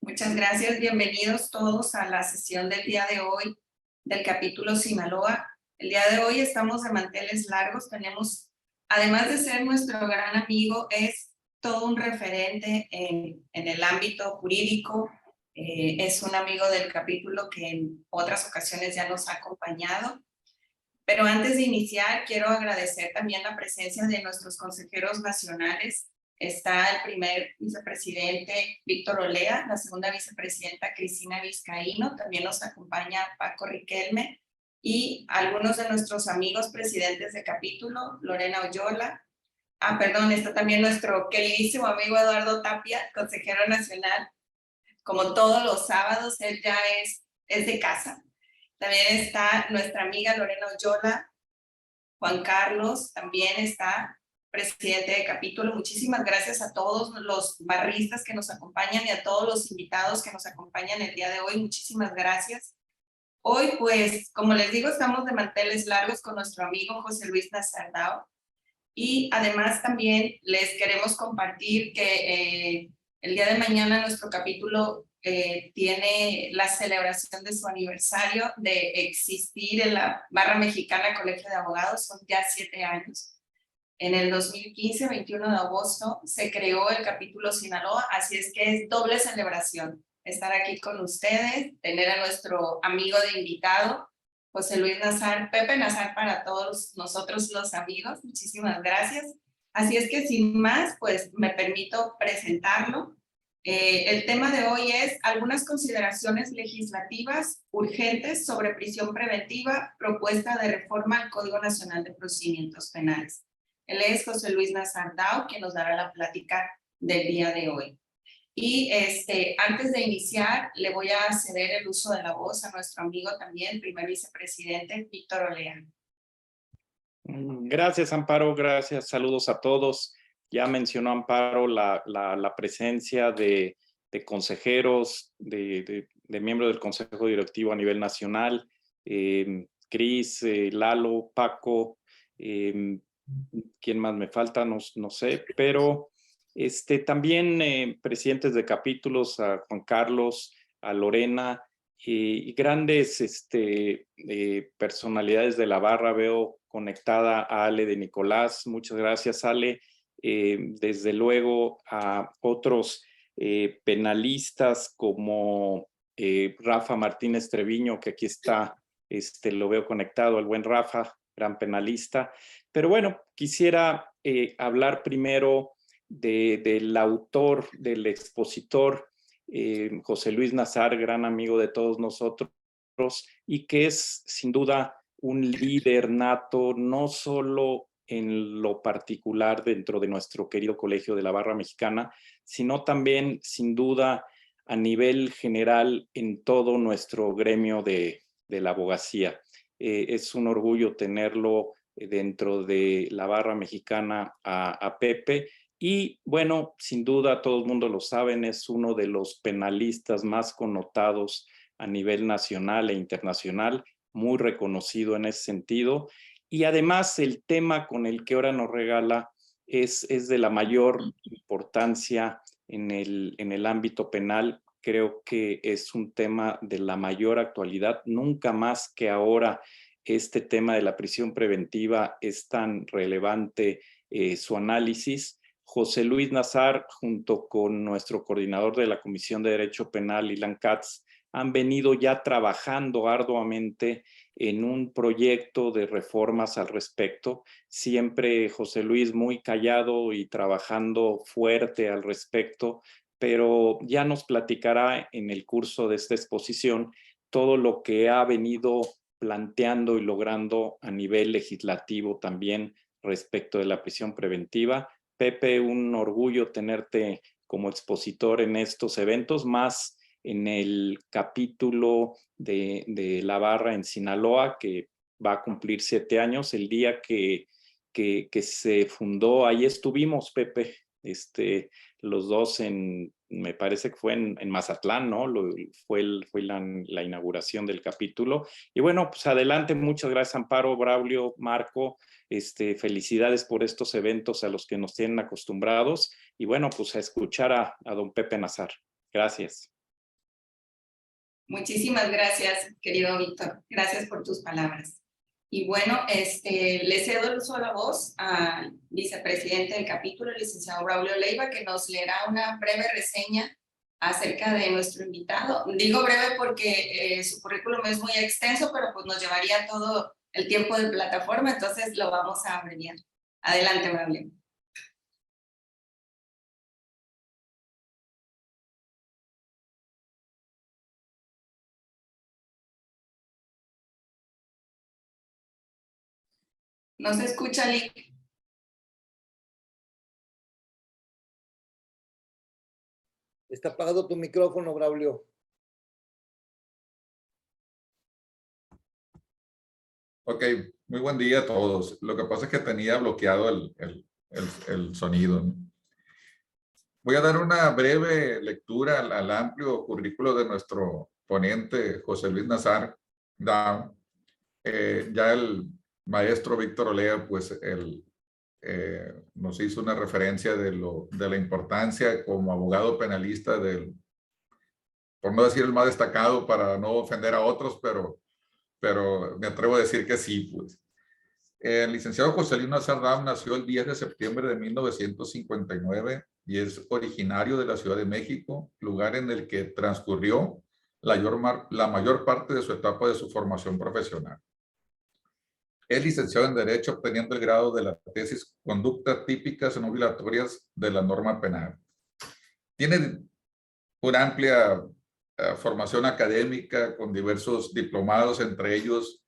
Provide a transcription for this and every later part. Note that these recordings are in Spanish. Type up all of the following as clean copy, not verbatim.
Muchas gracias, bienvenidos todos a la sesión del día de hoy del capítulo Sinaloa. El día de hoy estamos de manteles largos, además de ser nuestro gran amigo, es todo un referente en el ámbito jurídico, es un amigo del capítulo que en otras ocasiones ya nos ha acompañado. Pero antes de iniciar, quiero agradecer también la presencia de nuestros consejeros nacionales. Está el primer vicepresidente Víctor Olea, la segunda vicepresidenta Cristina Vizcaíno, también nos acompaña Paco Riquelme y algunos de nuestros amigos presidentes de capítulo, Lorena Oyola. Perdón, está también nuestro queridísimo amigo Eduardo Tapia, consejero nacional. Como todos los sábados, él ya es de casa. También está nuestra amiga Lorena Oyola, Juan Carlos también está, presidente de capítulo. Muchísimas gracias a todos los barristas que nos acompañan y a todos los invitados que nos acompañan el día de hoy. Muchísimas gracias. Hoy, pues, como les digo, estamos de manteles largos con nuestro amigo José Luis Nazardao. Y además también les queremos compartir que el día de mañana nuestro capítulo tiene la celebración de su aniversario de existir en la Barra Mexicana Colegio de Abogados, son ya 7 años. En el 2015, 21 de agosto, se creó el capítulo Sinaloa, así es que es doble celebración estar aquí con ustedes, tener a nuestro amigo de invitado, José Luis Nazar, Pepe Nazar para todos nosotros los amigos. Muchísimas gracias. Así es que sin más, pues me permito presentarlo. El tema de hoy es algunas consideraciones legislativas urgentes sobre prisión preventiva, propuesta de reforma al Código Nacional de Procedimientos Penales. Él es José Luis Nazardao, quien nos dará la plática del día de hoy. Y antes de iniciar, le voy a ceder el uso de la voz a nuestro amigo también, primer vicepresidente, Víctor Olea. Gracias, Amparo. Gracias. Saludos a todos. Ya mencionó Amparo la presencia de consejeros, de miembros del Consejo Directivo a nivel nacional, Cris, Lalo, Paco, ¿quién más me falta? No sé, pero también presidentes de capítulos, a Juan Carlos, a Lorena, y grandes personalidades de la barra. Veo conectada a Ale de Nicolás. Muchas gracias, Ale. Desde luego a otros penalistas como Rafa Martínez Treviño, que aquí está, lo veo conectado, el buen Rafa, gran penalista. Pero bueno, quisiera hablar primero del autor, del expositor, José Luis Nazar, gran amigo de todos nosotros, y que es sin duda un líder nato, no solo en lo particular dentro de nuestro querido Colegio de la Barra Mexicana, sino también sin duda a nivel general en todo nuestro gremio de la abogacía. Es un orgullo tenerlo dentro de la Barra Mexicana a Pepe. Y bueno, sin duda todo el mundo lo saben, es uno de los penalistas más connotados a nivel nacional e internacional, muy reconocido en ese sentido. Y además el tema con el que ahora nos regala es de la mayor importancia en el ámbito penal. Creo que es un tema de la mayor actualidad, nunca más que ahora este tema de la prisión preventiva es tan relevante su análisis. José Luis Nazar, junto con nuestro coordinador de la Comisión de Derecho Penal, Ilan Katz, han venido ya trabajando arduamente en un proyecto de reformas al respecto. Siempre José Luis muy callado y trabajando fuerte al respecto, pero ya nos platicará en el curso de esta exposición todo lo que ha venido planteando y logrando a nivel legislativo también respecto de la prisión preventiva. Pepe, un orgullo tenerte como expositor en estos eventos, más en el capítulo de la Barra en Sinaloa, que va a cumplir 7 años, el día que se fundó. Ahí estuvimos, Pepe, los dos me parece que fue en Mazatlán, ¿no? Fue la inauguración del capítulo. Y bueno, pues adelante, muchas gracias, Amparo, Braulio, Marco. Felicidades por estos eventos a los que nos tienen acostumbrados. Y bueno, pues a escuchar a don Pepe Nazar. Gracias. Muchísimas gracias, querido Víctor. Gracias por tus palabras. Y bueno, le cedo el uso de la voz al vicepresidente del capítulo, el licenciado Braulio Leiva, que nos leerá una breve reseña acerca de nuestro invitado. Digo breve porque su currículum es muy extenso, pero pues nos llevaría todo el tiempo de plataforma, entonces lo vamos a abreviar. Adelante, Braulio. No se escucha, Lick. Está apagado tu micrófono, Braulio. Ok, muy buen día a todos. Lo que pasa es que tenía bloqueado el sonido, ¿no? Voy a dar una breve lectura al amplio currículo de nuestro ponente José Luis Nazar Down. Ya el maestro Víctor Olea, pues nos hizo una referencia de la importancia como abogado penalista por no decir el más destacado para no ofender a otros, pero me atrevo a decir que sí, pues. El licenciado José Luis Nazar Down nació el 10 de septiembre de 1959 y es originario de la Ciudad de México, lugar en el que transcurrió la mayor parte de su etapa de su formación profesional. Es licenciado en Derecho, obteniendo el grado de la tesis Conductas típicas no violatorias de la norma penal. Tiene una amplia formación académica con diversos diplomados, entre ellos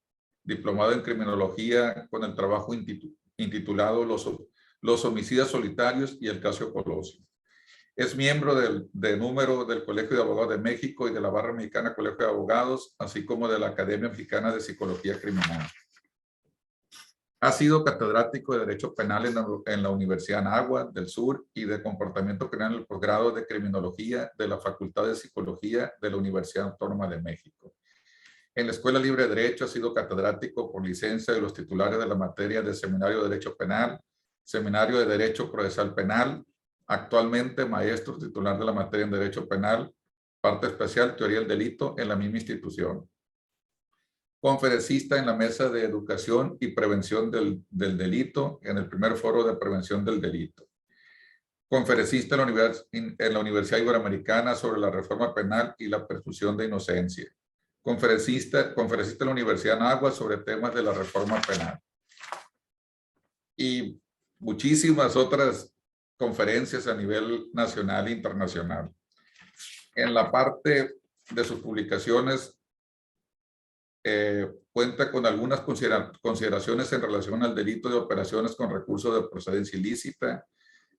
diplomado en criminología con el trabajo intitulado Los homicidas solitarios y el caso Colosio. Es miembro de número del Colegio de Abogados de México y de la Barra Mexicana Colegio de Abogados, así como de la Academia Mexicana de Psicología Criminal. Ha sido catedrático de Derecho Penal en la Universidad Anáhuac del Sur y de Comportamiento Penal en el posgrado de Criminología de la Facultad de Psicología de la Universidad Autónoma de México. En la Escuela Libre de Derecho ha sido catedrático por licencia de los titulares de la materia de Seminario de Derecho Penal, Seminario de Derecho Procesal Penal, actualmente maestro titular de la materia en Derecho Penal, parte especial Teoría del Delito en la misma institución. Conferencista en la Mesa de Educación y Prevención del Delito en el primer foro de prevención del delito. Conferencista en la Universidad Iberoamericana sobre la reforma penal y la presunción de inocencia. Conferencista en la Universidad Anáhuac sobre temas de la reforma penal. Y muchísimas otras conferencias a nivel nacional e internacional. En la parte de sus publicaciones, cuenta con algunas consideraciones en relación al delito de operaciones con recursos de procedencia ilícita,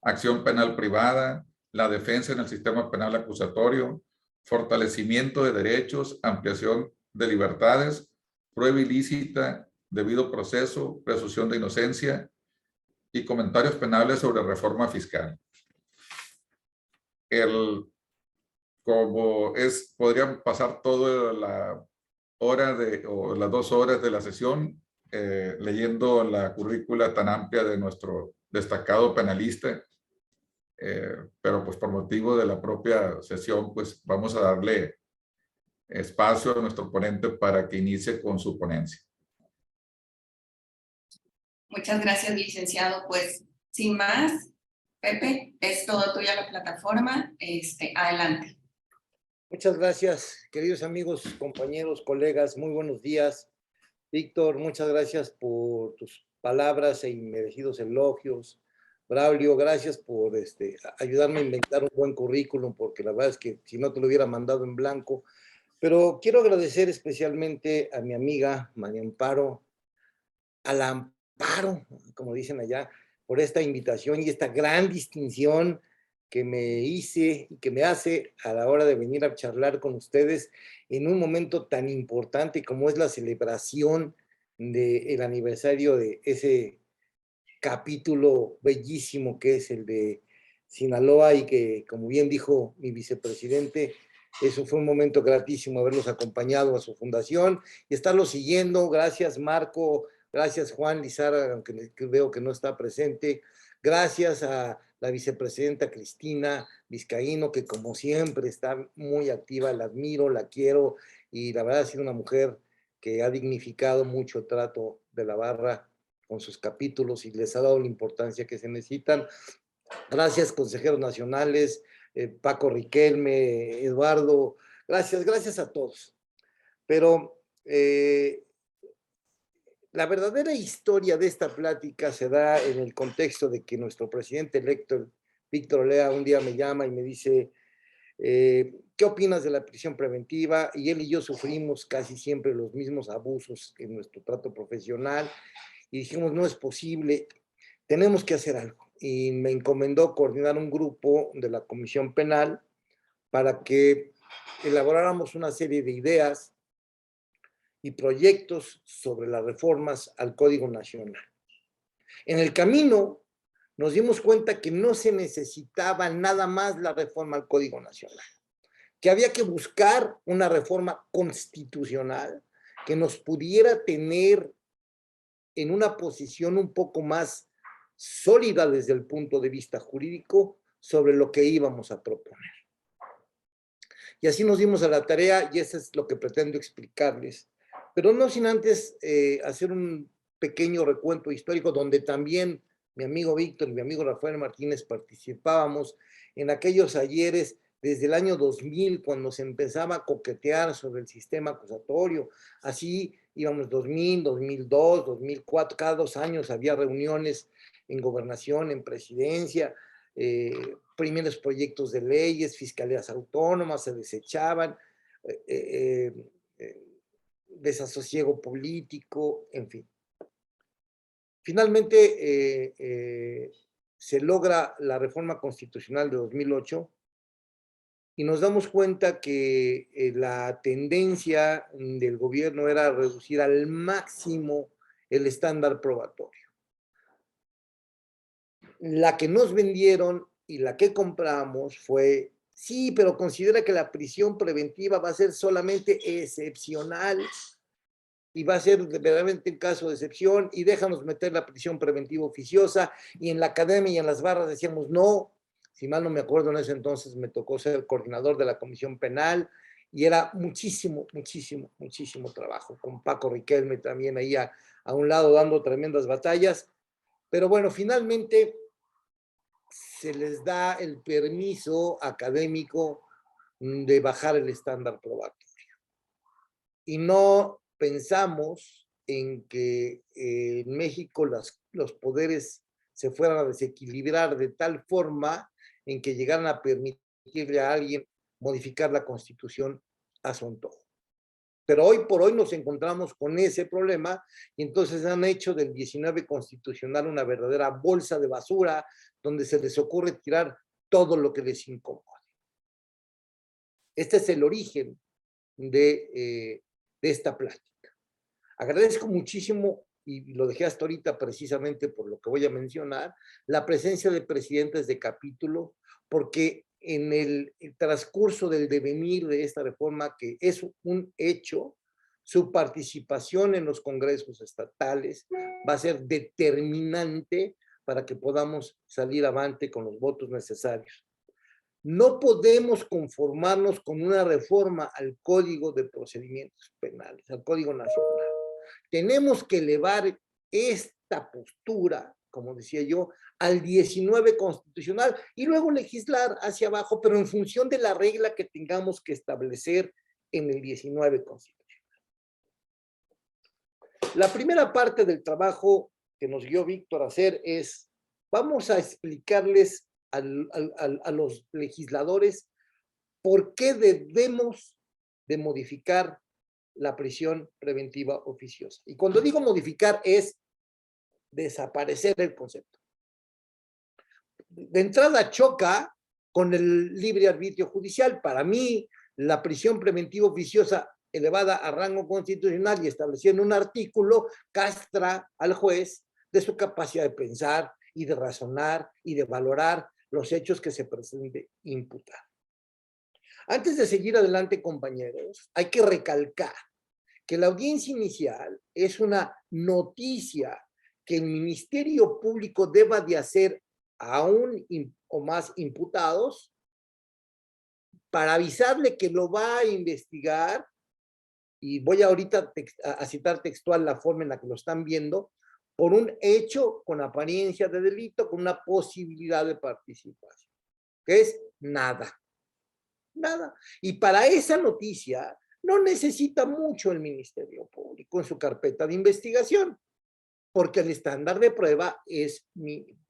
acción penal privada, la defensa en el sistema penal acusatorio, fortalecimiento de derechos, ampliación de libertades, prueba ilícita, debido proceso, presunción de inocencia y comentarios penales sobre reforma fiscal. Podrían pasar toda la hora o las 2 horas de la sesión leyendo la currícula tan amplia de nuestro destacado penalista, pero pues por motivo de la propia sesión, pues vamos a darle espacio a nuestro ponente para que inicie con su ponencia. Muchas gracias, licenciado. Pues, sin más, Pepe, es todo tuya la plataforma. Adelante. Muchas gracias, queridos amigos, compañeros, colegas, muy buenos días. Víctor, muchas gracias por tus palabras e inmerecidos elogios. Braulio, gracias por ayudarme a inventar un buen currículum, porque la verdad es que si no te lo hubiera mandado en blanco. Pero quiero agradecer especialmente a mi amiga María Amparo, a la Amparo, como dicen allá, por esta invitación y esta gran distinción que me hice y que me hace a la hora de venir a charlar con ustedes en un momento tan importante como es la celebración del aniversario de ese capítulo bellísimo que es el de Sinaloa y que, como bien dijo mi vicepresidente, eso fue un momento gratísimo haberlos acompañado a su fundación y estarlos siguiendo. Gracias, Marco. Gracias, Juan Lizara, aunque veo que no está presente. Gracias a la vicepresidenta Cristina Vizcaíno, que como siempre está muy activa, la admiro, la quiero, y la verdad ha sido una mujer que ha dignificado mucho el trato de la barra con sus capítulos y les ha dado la importancia que se necesitan. Gracias, consejeros nacionales, Paco Riquelme, Eduardo, gracias a todos. Pero la verdadera historia de esta plática se da en el contexto de que nuestro presidente electo, Víctor Olea, un día me llama y me dice, ¿qué opinas de la prisión preventiva? Y él y yo sufrimos casi siempre los mismos abusos en nuestro trato profesional y dijimos, no es posible, tenemos que hacer algo. Y me encomendó coordinar un grupo de la Comisión Penal para que elaboráramos una serie de ideas y proyectos sobre las reformas al Código Nacional. En el camino nos dimos cuenta que no se necesitaba nada más la reforma al Código Nacional, que había que buscar una reforma constitucional que nos pudiera tener en una posición un poco más sólida desde el punto de vista jurídico sobre lo que íbamos a proponer. Y así nos dimos a la tarea y eso es lo que pretendo explicarles. Pero no sin antes hacer un pequeño recuento histórico donde también mi amigo Víctor y mi amigo Rafael Martínez participábamos en aquellos ayeres desde el año 2000, cuando se empezaba a coquetear sobre el sistema acusatorio. Así íbamos 2000, 2002, 2004, cada 2 años había reuniones en gobernación, en presidencia, primeros proyectos de leyes, fiscalías autónomas se desechaban, desasosiego político, en fin. Finalmente se logra la reforma constitucional de 2008 y nos damos cuenta que la tendencia del gobierno era reducir al máximo el estándar probatorio. La que nos vendieron y la que compramos fue, sí, pero considera que la prisión preventiva va a ser solamente excepcional y va a ser verdaderamente un caso de excepción y déjanos meter la prisión preventiva oficiosa. Y en la academia y en las barras decíamos no. Si mal no me acuerdo, en ese entonces me tocó ser el coordinador de la Comisión Penal y era muchísimo trabajo, con Paco Riquelme también ahí a un lado dando tremendas batallas. Pero bueno, finalmente se les da el permiso académico de bajar el estándar probatorio. Y no pensamos en que en México los poderes se fueran a desequilibrar de tal forma en que llegaran a permitirle a alguien modificar la Constitución a su antojo. Pero hoy por hoy nos encontramos con ese problema y entonces han hecho del 19 constitucional una verdadera bolsa de basura donde se les ocurre tirar todo lo que les incomode. Este es el origen de esta plática. Agradezco muchísimo, y lo dejé hasta ahorita precisamente por lo que voy a mencionar, la presencia de presidentes de capítulo, porque en el transcurso del devenir de esta reforma, que es un hecho, su participación en los congresos estatales va a ser determinante para que podamos salir avante con los votos necesarios. No podemos conformarnos con una reforma al Código de Procedimientos Penales, al Código Nacional. Tenemos que elevar esta postura, como decía yo, al 19 constitucional y luego legislar hacia abajo, pero en función de la regla que tengamos que establecer en el 19 constitucional. La primera parte del trabajo que nos guió Víctor a hacer es, vamos a explicarles a los legisladores por qué debemos de modificar la prisión preventiva oficiosa. Y cuando digo modificar es desaparecer el concepto. De entrada choca con el libre arbitrio judicial. Para mí, la prisión preventiva oficiosa elevada a rango constitucional y establecida en un artículo castra al juez de su capacidad de pensar y de razonar y de valorar los hechos que se pretende imputar. Antes de seguir adelante, compañeros, hay que recalcar que la audiencia inicial es una noticia que el Ministerio Público deba de hacer a un o más imputados para avisarle que lo va a investigar, y voy ahorita a citar textual la forma en la que lo están viendo, por un hecho con apariencia de delito, con una posibilidad de participación, que es nada, nada. Y para esa noticia no necesita mucho el Ministerio Público en su carpeta de investigación, porque el estándar de prueba es mínimo.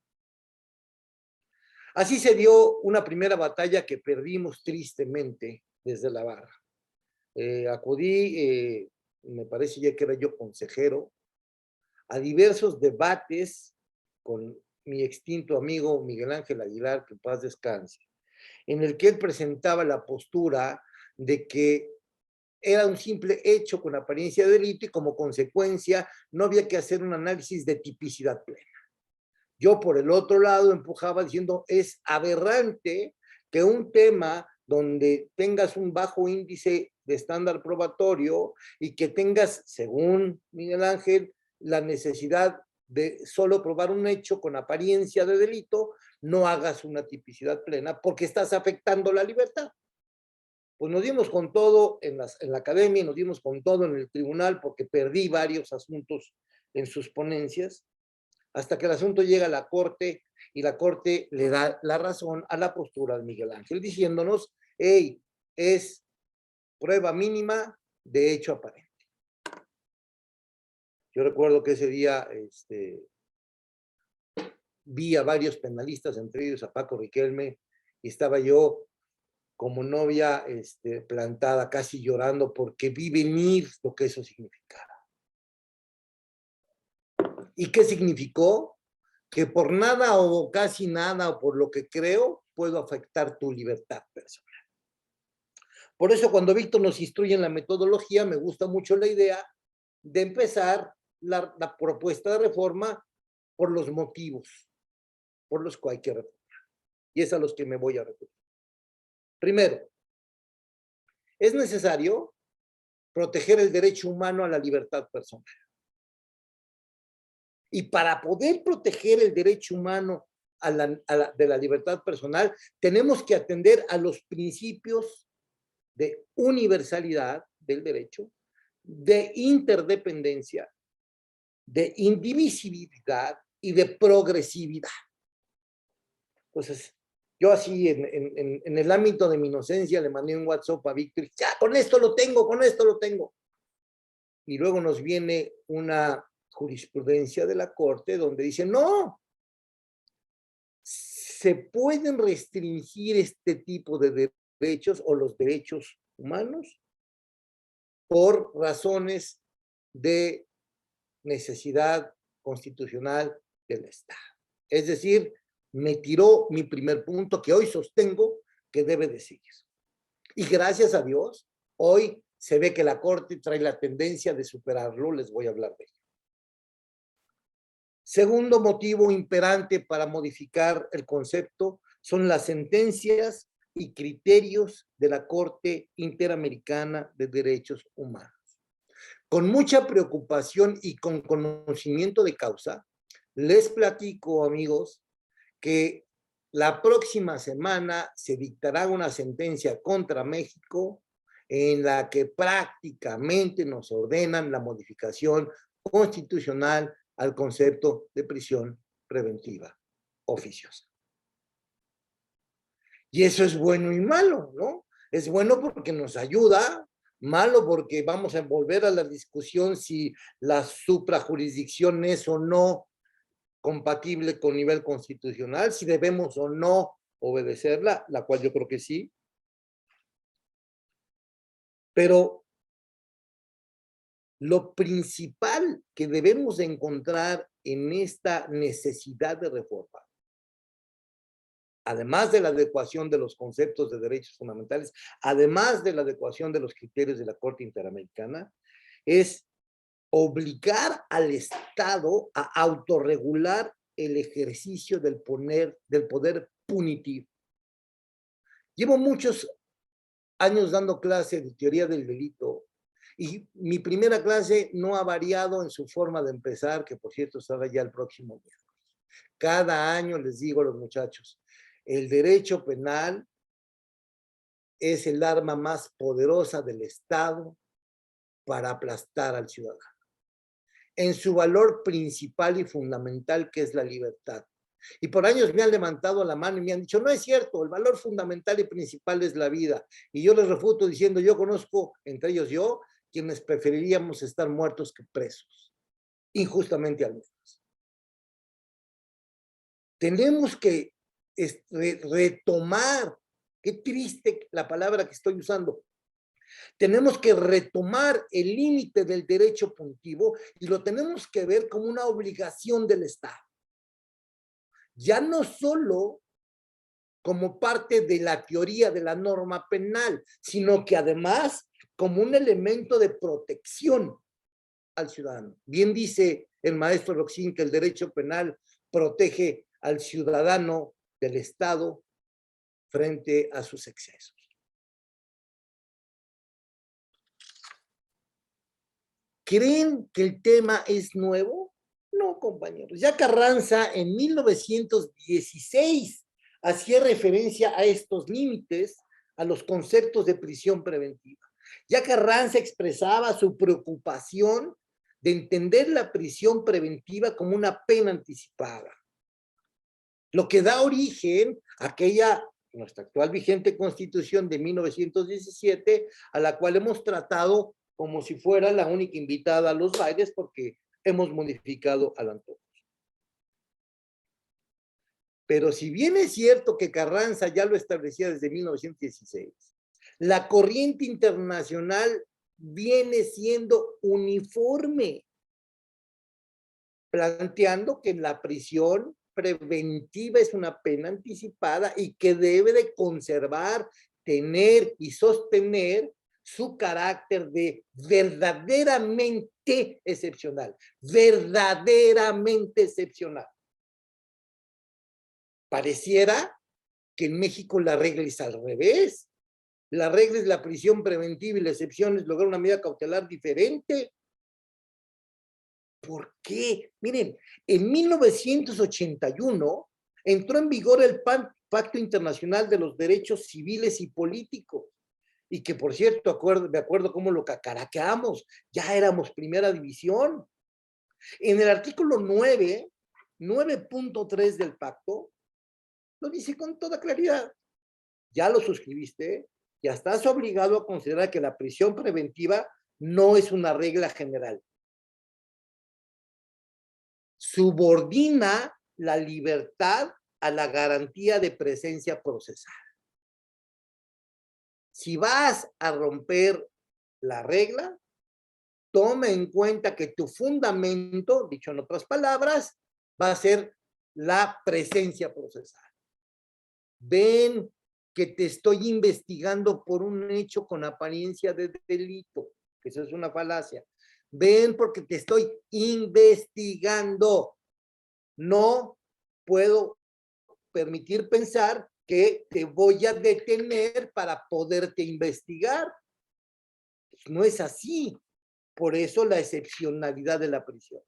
Así se dio una primera batalla que perdimos tristemente desde la barra. Acudí, me parece ya que era yo consejero, a diversos debates con mi extinto amigo Miguel Ángel Aguilar, que en paz descanse, en el que él presentaba la postura de que era un simple hecho con apariencia de delito y como consecuencia no había que hacer un análisis de tipicidad plena. Yo por el otro lado empujaba diciendo es aberrante que un tema donde tengas un bajo índice de estándar probatorio y que tengas, según Miguel Ángel, la necesidad de solo probar un hecho con apariencia de delito, no hagas una tipicidad plena porque estás afectando la libertad. Pues nos dimos con todo en la academia, nos dimos con todo en el tribunal porque perdí varios asuntos en sus ponencias, hasta que el asunto llega a la Corte y la Corte le da la razón a la postura de Miguel Ángel, diciéndonos, hey, es prueba mínima de hecho aparente. Yo recuerdo que ese día vi a varios penalistas, entre ellos a Paco Riquelme, y estaba yo como novia plantada, casi llorando, porque vi venir lo que eso significaba. ¿Y qué significó? Que por nada o casi nada, o por lo que creo, puedo afectar tu libertad personal. Por eso cuando Víctor nos instruye en la metodología, me gusta mucho la idea de empezar la propuesta de reforma por los motivos por los que hay que reformar. Y es a los que me voy a referir. Primero, es necesario proteger el derecho humano a la libertad personal. Y para poder proteger el derecho humano de la libertad personal, tenemos que atender a los principios de universalidad del derecho, de interdependencia, de indivisibilidad y de progresividad. Entonces, yo así en el ámbito de mi inocencia le mandé un WhatsApp a Víctor, ya, con esto lo tengo, con esto lo tengo. Y luego nos viene una jurisprudencia de la Corte donde dice, no, se pueden restringir este tipo de derechos o los derechos humanos por razones de necesidad constitucional del Estado. Es decir, me tiró mi primer punto que hoy sostengo que debe de seguir. Y gracias a Dios, hoy se ve que la Corte trae la tendencia de superarlo, les voy a hablar de ello. Segundo motivo imperante para modificar el concepto son las sentencias y criterios de la Corte Interamericana de Derechos Humanos. Con mucha preocupación y con conocimiento de causa, les platico, amigos, que la próxima semana se dictará una sentencia contra México en la que prácticamente nos ordenan la modificación constitucional al concepto de prisión preventiva oficiosa. Y eso es bueno y malo, ¿no? Es bueno porque nos ayuda, malo porque vamos a volver a la discusión si la suprajurisdicción es o no compatible con nivel constitucional, si debemos o no obedecerla, la cual yo creo que sí. Pero lo principal que debemos encontrar en esta necesidad de reforma, además de la adecuación de los conceptos de derechos fundamentales, además de la adecuación de los criterios de la Corte Interamericana, es obligar al Estado a autorregular el ejercicio del poder punitivo. Llevo muchos años dando clase de teoría del delito y mi primera clase no ha variado en su forma de empezar, que por cierto será ya el próximo miércoles. Cada año les digo a los muchachos, el derecho penal es el arma más poderosa del Estado para aplastar al ciudadano, en su valor principal y fundamental, que es la libertad. Y por años me han levantado la mano y me han dicho, no es cierto, el valor fundamental y principal es la vida. Y yo les refuto diciendo, yo conozco, entre ellos yo, quienes preferiríamos estar muertos que presos, injustamente al menos. Tenemos que retomar, qué triste la palabra que estoy usando, tenemos que retomar el límite del derecho punitivo y lo tenemos que ver como una obligación del Estado. Ya no solo como parte de la teoría de la norma penal, sino que además como un elemento de protección al ciudadano. Bien dice el maestro Roxín que el derecho penal protege al ciudadano del Estado frente a sus excesos. ¿Creen que el tema es nuevo? No, compañeros. Ya Carranza en 1916 hacía referencia a estos límites, a los conceptos de prisión preventiva. Ya Carranza expresaba su preocupación de entender la prisión preventiva como una pena anticipada, lo que da origen a nuestra actual vigente Constitución de 1917, a la cual hemos tratado como si fuera la única invitada a los bailes, porque hemos modificado al antojo. Pero si bien es cierto que Carranza ya lo establecía desde 1916, la corriente internacional viene siendo uniforme, planteando que la prisión preventiva es una pena anticipada y que debe de conservar, tener y sostener su carácter de verdaderamente excepcional, verdaderamente excepcional. Pareciera que en México la regla es al revés. La regla es la prisión preventiva y la excepción es lograr una medida cautelar diferente. ¿Por qué? Miren, en 1981 entró en vigor el Pacto Internacional de los Derechos Civiles y Políticos, y que, por cierto, me acuerdo cómo lo cacaraqueamos, ya éramos primera división. En el artículo 9.3 del pacto, lo dice con toda claridad. Ya lo suscribiste, ya estás obligado a considerar que la prisión preventiva no es una regla general. Subordina la libertad a la garantía de presencia procesal. Si vas a romper la regla, toma en cuenta que tu fundamento, dicho en otras palabras, va a ser la presencia procesal. Ven que te estoy investigando por un hecho con apariencia de delito, que eso es una falacia. Ven porque te estoy investigando. No puedo permitir pensar que te voy a detener para poderte investigar. No es así. Por eso la excepcionalidad de la prisión.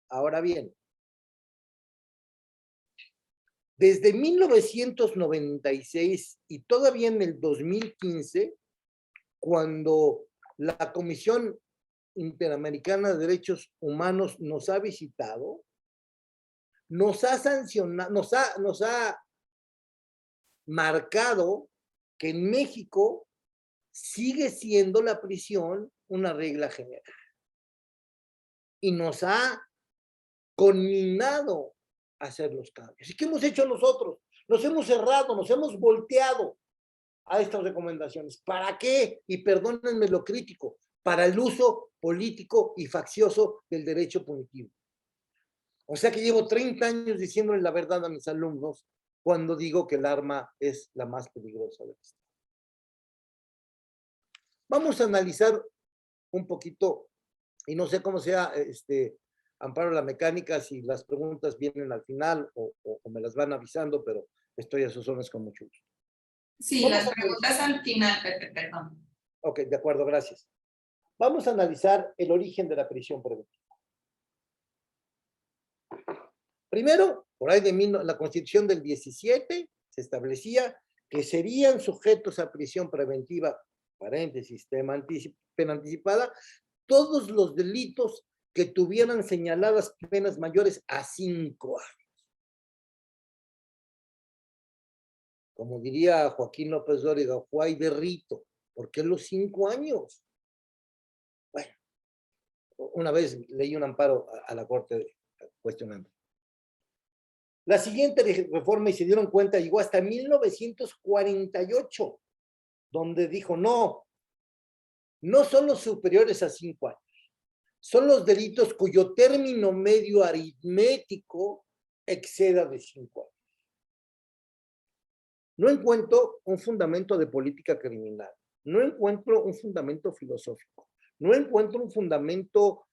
Ahora bien, desde 1996 y todavía en el 2015, cuando la Comisión Interamericana de Derechos Humanos nos ha visitado, nos ha sancionado, nos ha marcado que en México sigue siendo la prisión una regla general. Y nos ha conminado a hacer los cambios. ¿Y qué hemos hecho nosotros? Nos hemos cerrado, nos hemos volteado a estas recomendaciones. ¿Para qué? Y perdónenme lo crítico, para el uso político y faccioso del derecho punitivo. O sea que llevo 30 años diciéndole la verdad a mis alumnos cuando digo que el arma es la más peligrosa del Estado. Vamos a analizar un poquito, y no sé cómo sea, Amparo, la mecánica, si las preguntas vienen al final o me las van avisando, pero estoy a sus órdenes con mucho gusto. Sí, las preguntas al final, Pepe, perdón. Ok, de acuerdo, gracias. Vamos a analizar el origen de la prisión preventiva. Primero, por ahí la Constitución del 17 se establecía que serían sujetos a prisión preventiva, paréntesis, pena anticipada, todos los delitos que tuvieran señaladas penas mayores a 5 años. Como diría Joaquín López Dóriga, Juay de Rito, ¿por qué los 5 años? Bueno, una vez leí un amparo a la Corte cuestionando. La siguiente reforma, y se dieron cuenta, llegó hasta 1948, donde dijo, no son los superiores a 5 años, son los delitos cuyo término medio aritmético exceda de 5 años. No encuentro un fundamento de política criminal, no encuentro un fundamento filosófico, no encuentro un fundamento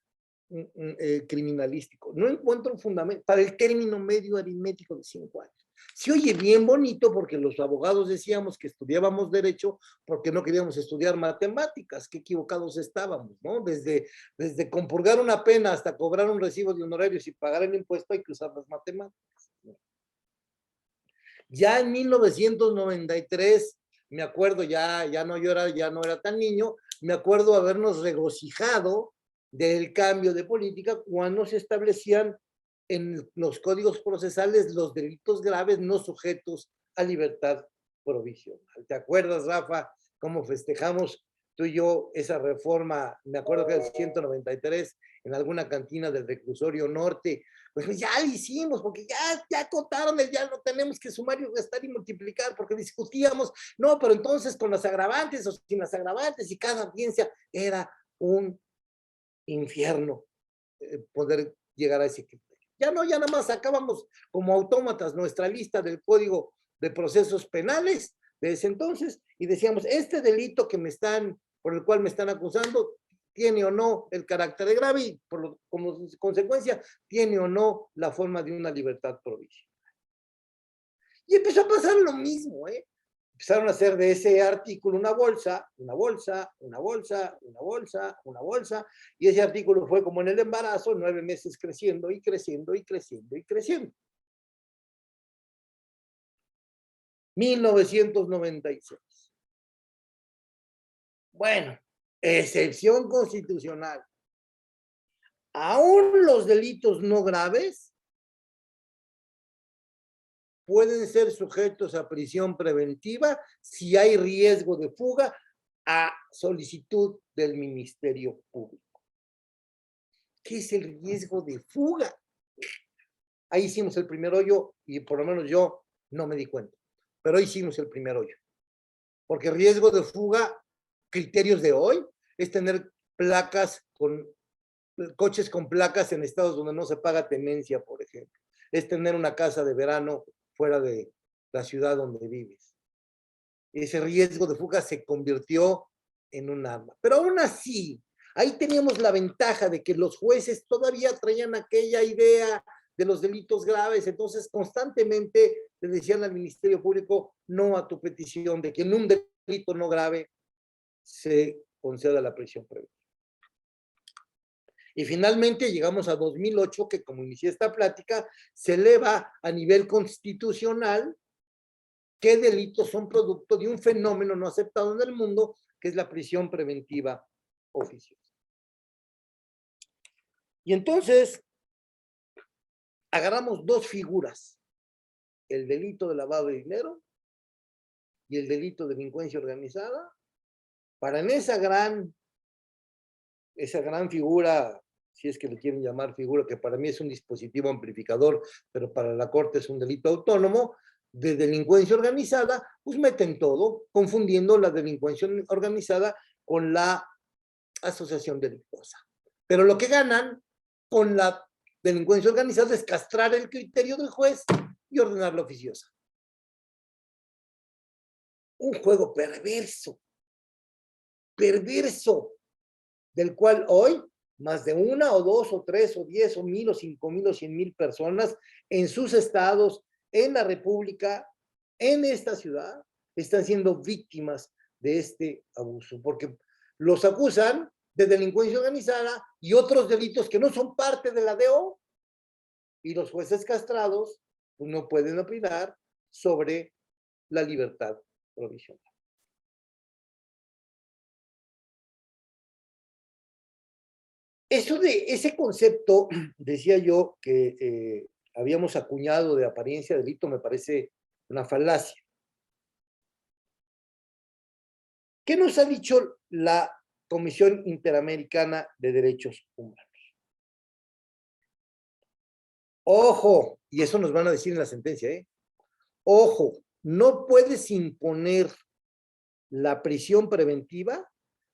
criminalístico, no encuentro un fundamento para el término medio aritmético de 5 años. Se oye bien bonito porque los abogados decíamos que estudiábamos derecho porque no queríamos estudiar matemáticas, qué equivocados estábamos, ¿no? Desde compurgar una pena hasta cobrar un recibo de honorarios y pagar el impuesto hay que usar las matemáticas, ¿no? Ya en 1993, me acuerdo, ya no era tan niño, me acuerdo habernos regocijado del cambio de política cuando se establecían en los códigos procesales los delitos graves no sujetos a libertad provisional. ¿Te acuerdas, Rafa, cómo festejamos tú y yo esa reforma? Me acuerdo que era el 193 en alguna cantina del reclusorio norte. Pues ya lo hicimos, porque ya acotaron, ya no tenemos que sumar y restar y multiplicar, porque discutíamos, no, pero entonces con las agravantes o sin las agravantes, y cada audiencia era un infierno poder llegar a ese criterio. Ya nada más sacábamos como autómatas nuestra lista del Código de Procesos Penales de ese entonces y decíamos, este delito por el cual me están acusando, tiene o no el carácter de grave y como consecuencia tiene o no la forma de una libertad provisional. Y empezó a pasar lo mismo, Empezaron a hacer de ese artículo una bolsa, y ese artículo fue como en el embarazo, 9 meses creciendo y creciendo y creciendo y creciendo. 1996. Bueno, excepción constitucional. Aún los delitos no graves pueden ser sujetos a prisión preventiva si hay riesgo de fuga a solicitud del Ministerio Público. ¿Qué es el riesgo de fuga? Ahí hicimos el primer hoyo y por lo menos yo no me di cuenta, pero ahí hicimos el primer hoyo. Porque riesgo de fuga, criterios de hoy, es tener coches con placas en estados donde no se paga tenencia, por ejemplo. Es tener una casa de verano fuera de la ciudad donde vives. Ese riesgo de fuga se convirtió en un arma. Pero aún así, ahí teníamos la ventaja de que los jueces todavía traían aquella idea de los delitos graves, entonces constantemente le decían al Ministerio Público no a tu petición de que en un delito no grave se conceda la prisión preventiva. Y finalmente llegamos a 2008, que como inicié esta plática, se eleva a nivel constitucional qué delitos son producto de un fenómeno no aceptado en el mundo, que es la prisión preventiva oficiosa. Y entonces, agarramos dos figuras, el delito de lavado de dinero y el delito de delincuencia organizada, para en esa gran figura, si es que le quieren llamar figura, que para mí es un dispositivo amplificador, pero para la Corte es un delito autónomo, de delincuencia organizada, pues meten todo, confundiendo la delincuencia organizada con la asociación delictuosa. Pero lo que ganan con la delincuencia organizada es castrar el criterio del juez y ordenar la oficiosa. Un juego perverso, del cual hoy más de 1 o 2 o 3 o 10 o 1,000 o 5,000 o 100,000 personas en sus estados, en la República, en esta ciudad, están siendo víctimas de este abuso, porque los acusan de delincuencia organizada y otros delitos que no son parte de la DO, y los jueces castrados pues no pueden opinar sobre la libertad provisional. Ese concepto, decía yo, que habíamos acuñado de apariencia de delito, me parece una falacia. ¿Qué nos ha dicho la Comisión Interamericana de Derechos Humanos? Ojo, y eso nos van a decir en la sentencia, ojo, no puedes imponer la prisión preventiva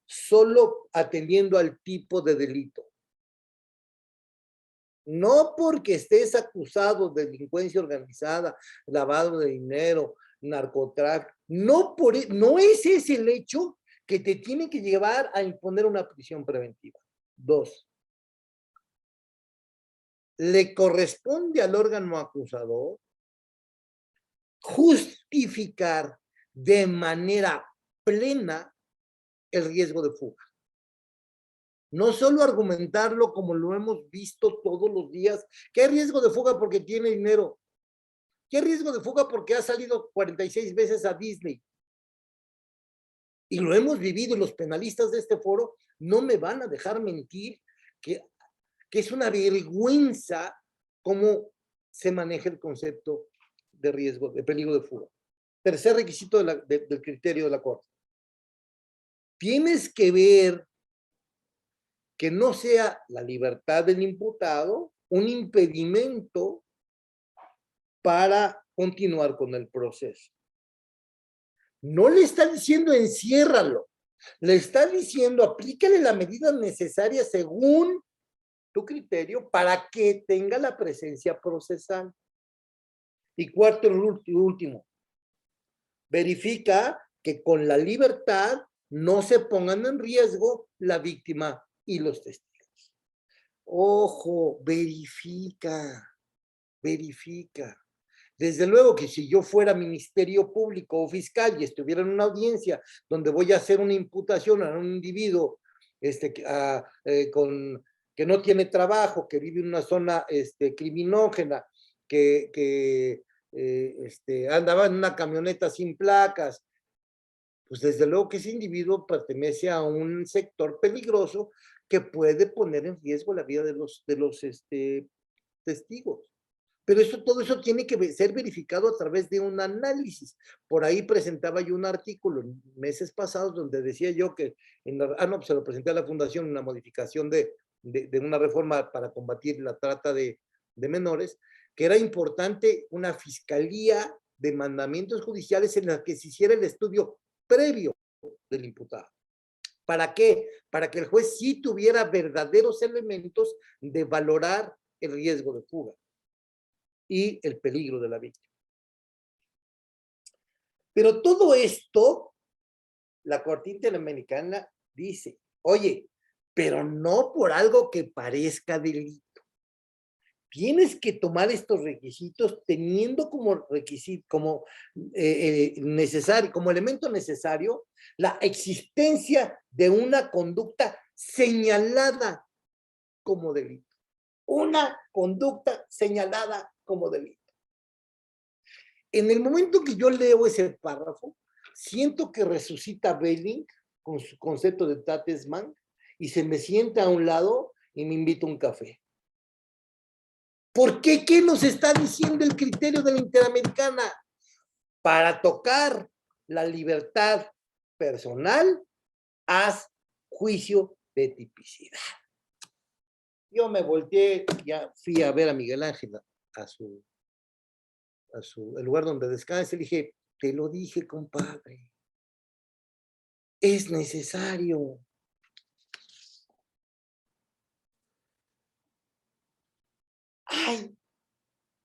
solo atendiendo al tipo de delito. No porque estés acusado de delincuencia organizada, lavado de dinero, narcotráfico, no es ese el hecho que te tiene que llevar a imponer una prisión preventiva. 2. Le corresponde al órgano acusador justificar de manera plena el riesgo de fuga. No solo argumentarlo como lo hemos visto todos los días, que hay riesgo de fuga porque tiene dinero, que hay riesgo de fuga porque ha salido 46 veces a Disney. Y lo hemos vivido, y los penalistas de este foro no me van a dejar mentir que es una vergüenza cómo se maneja el concepto de riesgo, de peligro de fuga. Tercer requisito del criterio de la Corte. Tienes que ver que no sea la libertad del imputado un impedimento para continuar con el proceso. No le está diciendo enciérralo, le está diciendo aplícale la medida necesaria según tu criterio para que tenga la presencia procesal. Y cuarto y último, verifica que con la libertad no se pongan en riesgo la víctima y los testigos. Ojo, verifica. Desde luego que si yo fuera Ministerio Público o fiscal y estuviera en una audiencia donde voy a hacer una imputación a un individuo que no tiene trabajo, que vive en una zona criminógena, que andaba en una camioneta sin placas, pues desde luego que ese individuo pertenece a un sector peligroso que puede poner en riesgo la vida de los testigos. Pero todo eso tiene que ser verificado a través de un análisis. Por ahí presentaba yo un artículo en meses pasados donde decía yo que, se lo presenté a la Fundación, una modificación de una reforma para combatir la trata de menores, que era importante una fiscalía de mandamientos judiciales en la que se hiciera el estudio previo del imputado. ¿Para qué? Para que el juez sí tuviera verdaderos elementos de valorar el riesgo de fuga y el peligro de la víctima. Pero todo esto, la Corte Interamericana dice, oye, pero no por algo que parezca delito. Tienes que tomar estos requisitos teniendo como requisito, como necesario, como elemento necesario, la existencia de una conducta señalada como delito. Una conducta señalada como delito. En el momento que yo leo ese párrafo, siento que resucita Belling con su concepto de Tatesman y se me sienta a un lado y me invita a un café. ¿Por qué? ¿Qué nos está diciendo el criterio de la Interamericana? Para tocar la libertad personal, haz juicio de tipicidad. Yo me volteé, ya fui a ver a Miguel Ángel el lugar donde descansa, y le dije, te lo dije, compadre, es necesario. Hay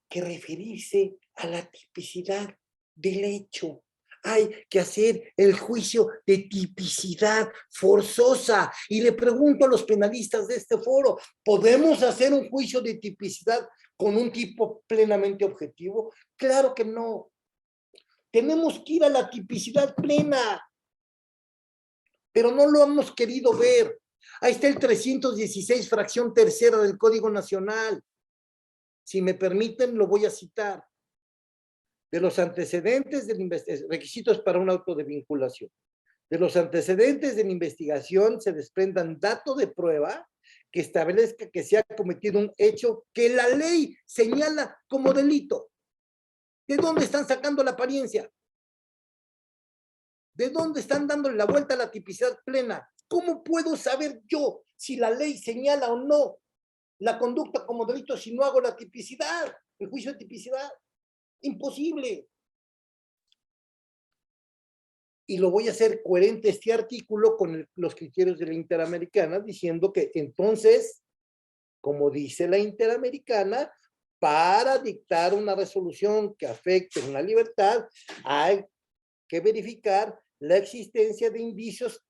que referirse a la tipicidad del hecho. Hay que hacer el juicio de tipicidad forzosa. Y le pregunto a los penalistas de este foro, ¿podemos hacer un juicio de tipicidad con un tipo plenamente objetivo? Claro que no. Tenemos que ir a la tipicidad plena. Pero no lo hemos querido ver. Ahí está el 316, fracción tercera del Código Nacional. Si me permiten, lo voy a citar. de los antecedentes del requisitos para un auto de vinculación. De los antecedentes de la investigación se desprendan datos de prueba que establezca que se ha cometido un hecho que la ley señala como delito. ¿De dónde están sacando la apariencia? ¿De dónde están dándole la vuelta a la tipicidad plena? ¿Cómo puedo saber yo si la ley señala o no la conducta como delito si no hago la tipicidad, el juicio de tipicidad? Imposible. Y lo voy a hacer coherente este artículo con los criterios de la Interamericana, diciendo que entonces, como dice la Interamericana, para dictar una resolución que afecte una libertad, hay que verificar la existencia de indicios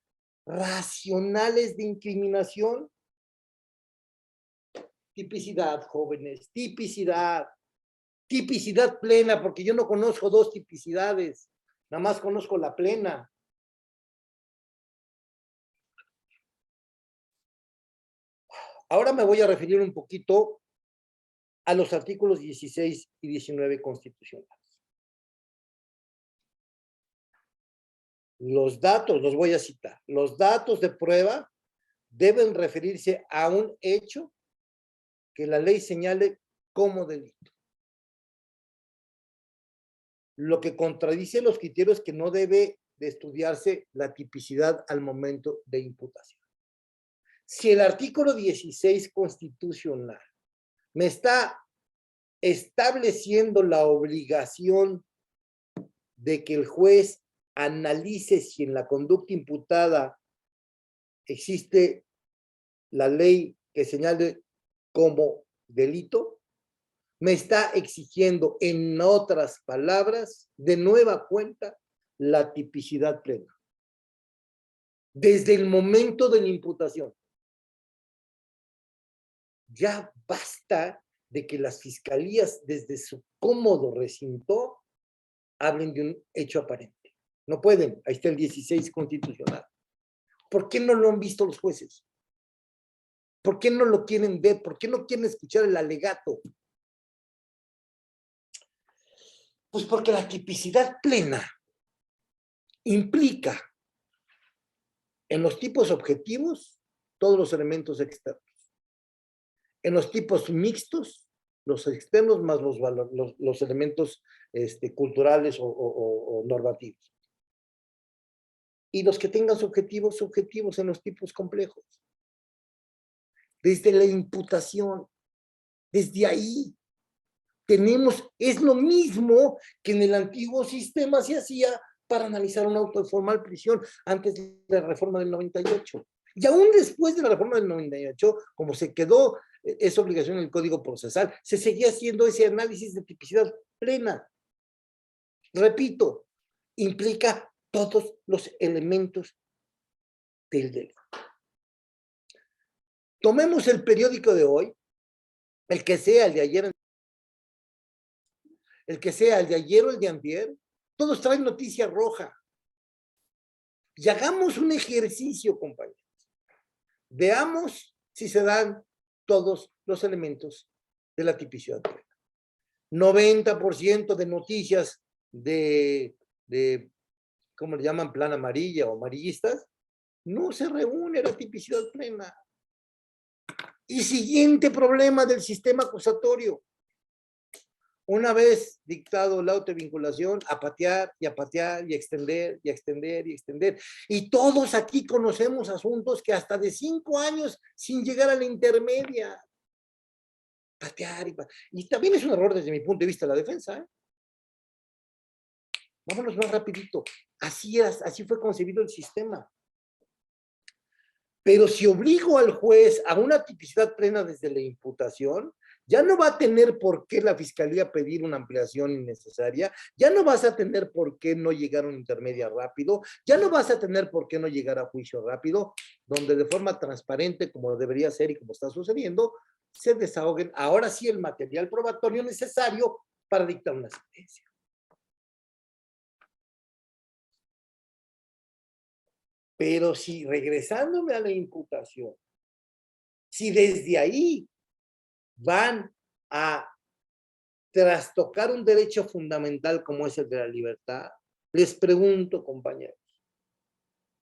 racionales de incriminación. Tipicidad, jóvenes, tipicidad. Tipicidad plena, porque yo no conozco dos tipicidades, nada más conozco la plena. Ahora me voy a referir un poquito a los artículos 16 y 19 constitucionales. Los datos, los voy a citar, los datos de prueba deben referirse a un hecho que la ley señale como delito. Lo que contradice los criterios que no debe de estudiarse la tipicidad al momento de imputación. Si el artículo 16 constitucional me está estableciendo la obligación de que el juez analice si en la conducta imputada existe la ley que señale como delito, me está exigiendo, en otras palabras, de nueva cuenta, la tipicidad plena. Desde el momento de la imputación. Ya basta de que las fiscalías, desde su cómodo recinto, hablen de un hecho aparente. No pueden, ahí está el 16 constitucional. ¿Por qué no lo han visto los jueces? ¿Por qué no lo quieren ver? ¿Por qué no quieren escuchar el alegato? Pues porque la tipicidad plena implica en los tipos objetivos todos los elementos externos. En los tipos mixtos, los externos más los elementos culturales o normativos. Y los que tengan subjetivos en los tipos complejos. Desde la imputación, desde ahí, es lo mismo que en el antiguo sistema se hacía para analizar un auto de formal prisión antes de la reforma del 98. Y aún después de la reforma del 98, como se quedó esa obligación en el Código Procesal, se seguía haciendo ese análisis de tipicidad plena. Repito, implica todos los elementos del delito. Tomemos el periódico de hoy, el que sea el de ayer, el que sea el de ayer o el de antier, todos traen noticia roja. Y hagamos un ejercicio, compañeros. Veamos si se dan todos los elementos de la tipicidad plena. 90% de noticias de, ¿cómo le llaman? Plan amarilla o amarillistas, no se reúne la tipicidad plena. Y siguiente problema del sistema acusatorio. Una vez dictado la autovinculación, a patear y a patear y a extender y a extender y a extender. Y todos aquí conocemos asuntos que hasta de 5 años sin llegar a la intermedia. Patear y patear. Y también es un error desde mi punto de vista de la defensa, ¿eh? Vámonos más rapidito. Así fue concebido el sistema. Pero si obligo al juez a una tipicidad plena desde la imputación, ya no va a tener por qué la fiscalía pedir una ampliación innecesaria, ya no vas a tener por qué no llegar a una intermedia rápido, ya no vas a tener por qué no llegar a juicio rápido, donde de forma transparente, como debería ser y como está sucediendo, se desahoguen ahora sí el material probatorio necesario para dictar una sentencia. Pero si, regresándome a la imputación, si desde ahí van a trastocar un derecho fundamental como es el de la libertad, les pregunto, compañeros,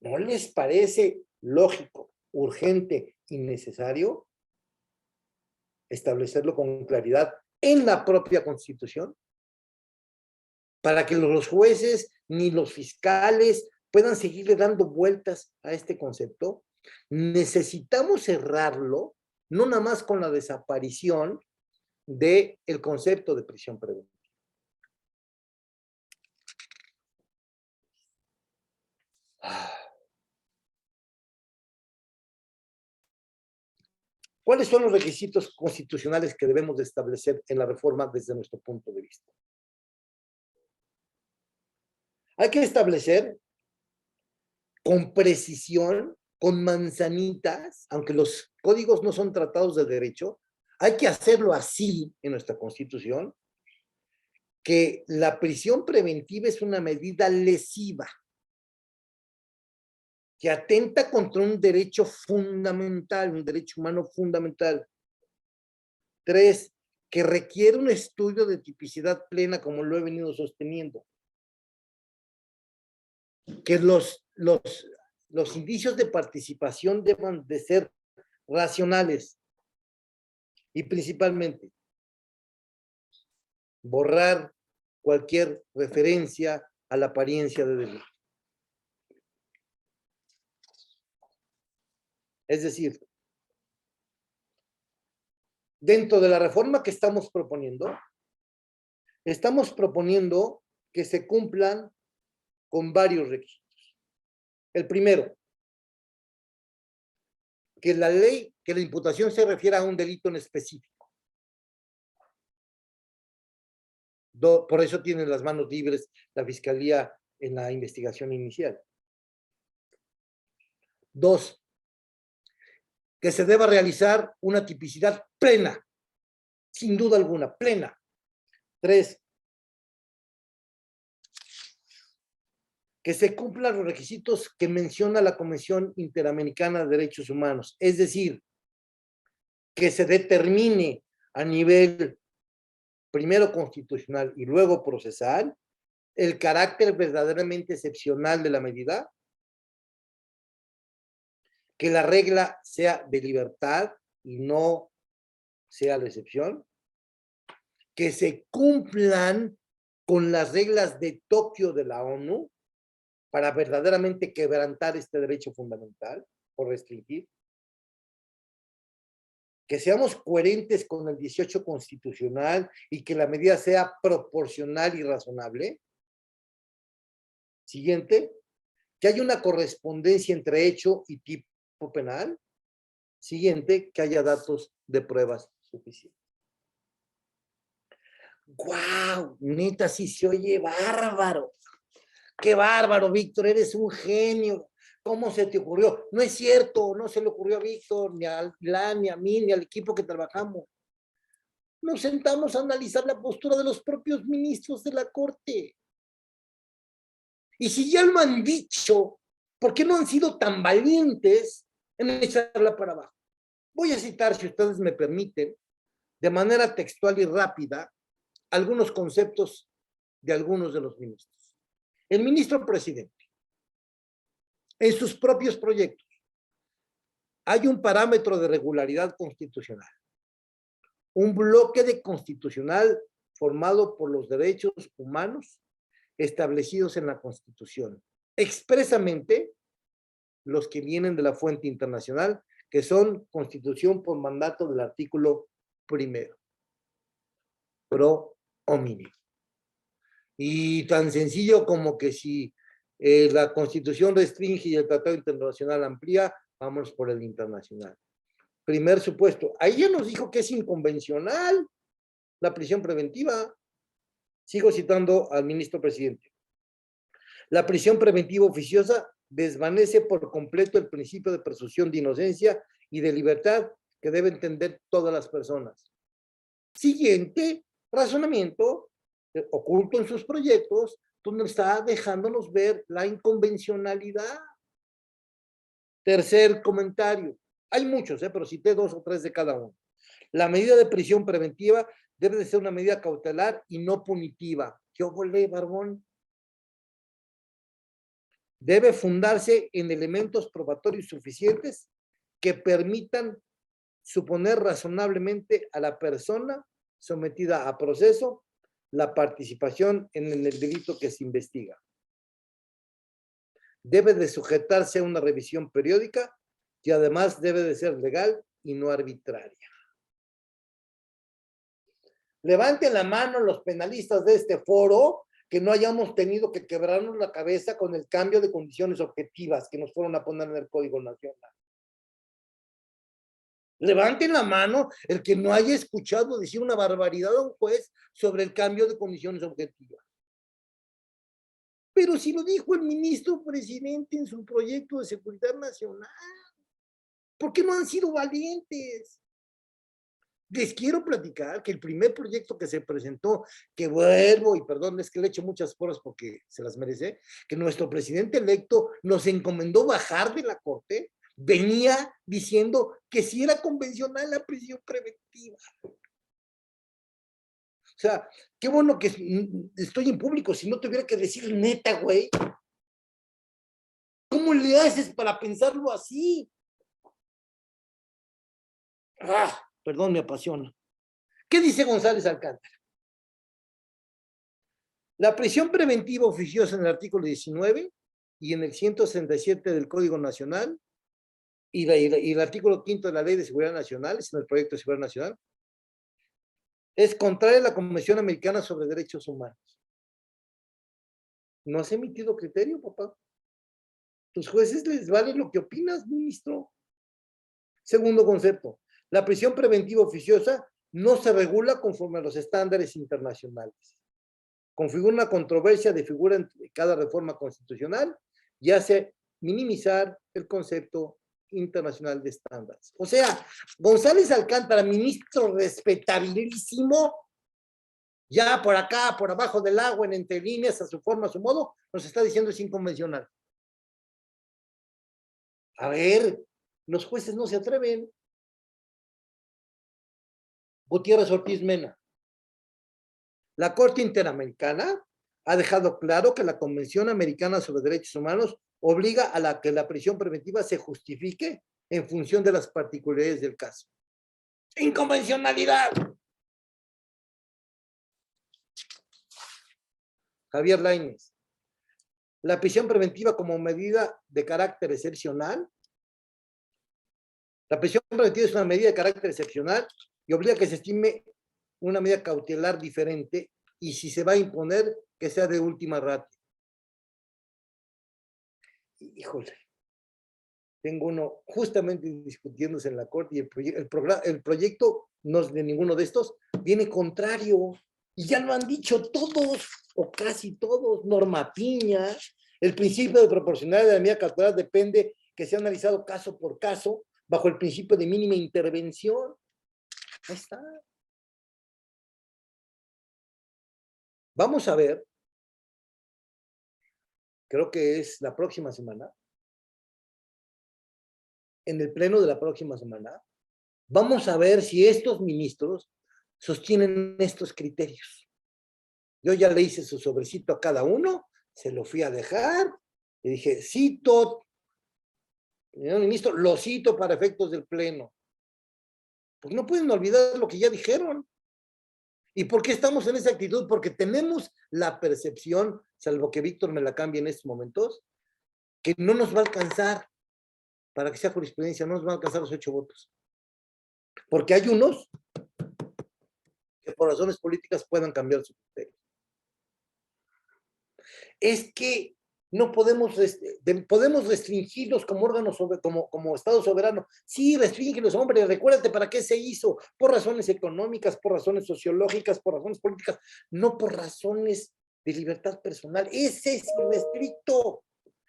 ¿no les parece lógico, urgente y necesario establecerlo con claridad en la propia Constitución? Para que los jueces ni los fiscales puedan seguirle dando vueltas a este concepto, necesitamos cerrarlo, no nada más con la desaparición del concepto de prisión preventiva. ¿Cuáles son los requisitos constitucionales que debemos de establecer en la reforma desde nuestro punto de vista? Hay que establecer con precisión, con manzanitas, aunque los códigos no son tratados de derecho, hay que hacerlo así en nuestra Constitución, que la prisión preventiva es una medida lesiva, que atenta contra un derecho fundamental, un derecho humano fundamental. 3, que requiere un estudio de tipicidad plena, como lo he venido sosteniendo. Que los indicios de participación deban de ser racionales y principalmente borrar cualquier referencia a la apariencia de delito. Es decir, dentro de la reforma que estamos proponiendo que se cumplan con varios requisitos. El primero, que la ley, que la imputación se refiera a un delito en específico. Por eso tienen las manos libres la Fiscalía en la investigación inicial. 2, que se deba realizar una tipicidad plena, sin duda alguna, plena. 3, que se cumplan los requisitos que menciona la Convención Interamericana de Derechos Humanos, es decir, que se determine a nivel primero constitucional y luego procesal el carácter verdaderamente excepcional de la medida, que la regla sea de libertad y no sea la excepción, que se cumplan con las reglas de Tokio de la ONU para verdaderamente quebrantar este derecho fundamental o restringir, que seamos coherentes con el 18 constitucional y que la medida sea proporcional y razonable. Siguiente, que haya una correspondencia entre hecho y tipo penal. Siguiente, que haya datos de pruebas suficientes. ¡Guau! Neta, sí se oye bárbaro. ¡Qué bárbaro, Víctor! Eres un genio. ¿Cómo se te ocurrió? No es cierto, no se le ocurrió a Víctor, ni a Alan, ni a mí, ni al equipo que trabajamos. Nos sentamos a analizar la postura de los propios ministros de la Corte. Y si ya lo han dicho, ¿por qué no han sido tan valientes en echarla para abajo? Voy a citar, si ustedes me permiten, de manera textual y rápida, algunos conceptos de algunos de los ministros. El ministro presidente, en sus propios proyectos, hay un parámetro de regularidad constitucional, un bloque de constitucional formado por los derechos humanos establecidos en la Constitución, expresamente los que vienen de la fuente internacional, que son Constitución por mandato del artículo 1, pro hominem. Y tan sencillo como que si la Constitución restringe y el Tratado Internacional amplía, vamos por el internacional. Primer supuesto, ahí ya nos dijo que es inconvencional la prisión preventiva. Sigo citando al ministro presidente. La prisión preventiva oficiosa desvanece por completo el principio de presunción de inocencia y de libertad que deben entender todas las personas. Siguiente razonamiento, oculto en sus proyectos, donde está dejándonos ver la inconvencionalidad. Tercer comentario. Hay muchos, pero cité 2 o 3 de cada uno. La medida de prisión preventiva debe de ser una medida cautelar y no punitiva. Yo volé, Barbón. Debe fundarse en elementos probatorios suficientes que permitan suponer razonablemente a la persona sometida a proceso la participación en el delito que se investiga. Debe de sujetarse a una revisión periódica y además debe de ser legal y no arbitraria. Levanten la mano los penalistas de este foro que no hayamos tenido que quebrarnos la cabeza con el cambio de condiciones objetivas que nos fueron a poner en el Código Nacional. Levanten la mano el que no haya escuchado decir una barbaridad a un juez sobre el cambio de condiciones objetivas. Pero si lo dijo el ministro presidente en su proyecto de seguridad nacional, ¿por qué no han sido valientes? Les quiero platicar que el primer proyecto que se presentó, que vuelvo, y perdón, es que le echo muchas porras porque se las merece, que nuestro presidente electo nos encomendó bajar de la corte, venía diciendo que si era convencional la prisión preventiva. O sea, qué bueno que estoy en público, si no tuviera que decir neta, güey. ¿Cómo le haces para pensarlo así? Perdón, me apasiona. ¿Qué dice González Alcántara? La prisión preventiva oficiosa en el artículo 19 y en el 167 del Código Nacional y el artículo 5 de la Ley de Seguridad Nacional, es en el proyecto de Seguridad Nacional, es contraria a la Convención Americana sobre Derechos Humanos. ¿No has emitido criterio, papá? ¿Tus jueces les vale lo que opinas, ministro? Segundo concepto, la prisión preventiva oficiosa no se regula conforme a los estándares internacionales. Configura una controversia de figura en cada reforma constitucional y hace minimizar el concepto internacional de estándares. O sea, González Alcántara, ministro respetabilísimo, ya por acá, por abajo del agua, en entre líneas, a su forma, a su modo, nos está diciendo es inconvencional. A ver, los jueces no se atreven. Gutiérrez Ortiz Mena. La Corte Interamericana ha dejado claro que la Convención Americana sobre Derechos Humanos obliga a que la prisión preventiva se justifique en función de las particularidades del caso. ¡Inconvencionalidad! Javier Lainez. La prisión preventiva como medida de carácter excepcional. La prisión preventiva es una medida de carácter excepcional y obliga a que se estime una medida cautelar diferente y si se va a imponer, que sea de última ratio. Híjole, tengo uno justamente discutiéndose en la corte y el proyecto no es de ninguno de estos, viene contrario y ya lo han dicho todos o casi todos. Norma Piña, el principio de proporcionalidad de la medida cautelar depende que sea analizado caso por caso bajo el principio de mínima intervención. Ahí está. Vamos a ver, creo que es la próxima semana, en el pleno de la próxima semana, vamos a ver si estos ministros sostienen estos criterios. Yo ya le hice su sobrecito a cada uno, se lo fui a dejar, y dije, cito, señor ministro, lo cito para efectos del pleno. Porque no pueden olvidar lo que ya dijeron. ¿Y por qué estamos en esa actitud? Porque tenemos la percepción, salvo que Víctor me la cambie en estos momentos, que no nos va a alcanzar para que sea jurisprudencia, no nos van a alcanzar los 8 votos. Porque hay unos que por razones políticas puedan cambiar su criterio. Es que no podemos restringirlos como órganos, como Estado soberano. Sí, restrínglos, hombre, recuérdate para qué se hizo, por razones económicas, por razones sociológicas, por razones políticas, no por razones de libertad personal. Ese es irrestricto.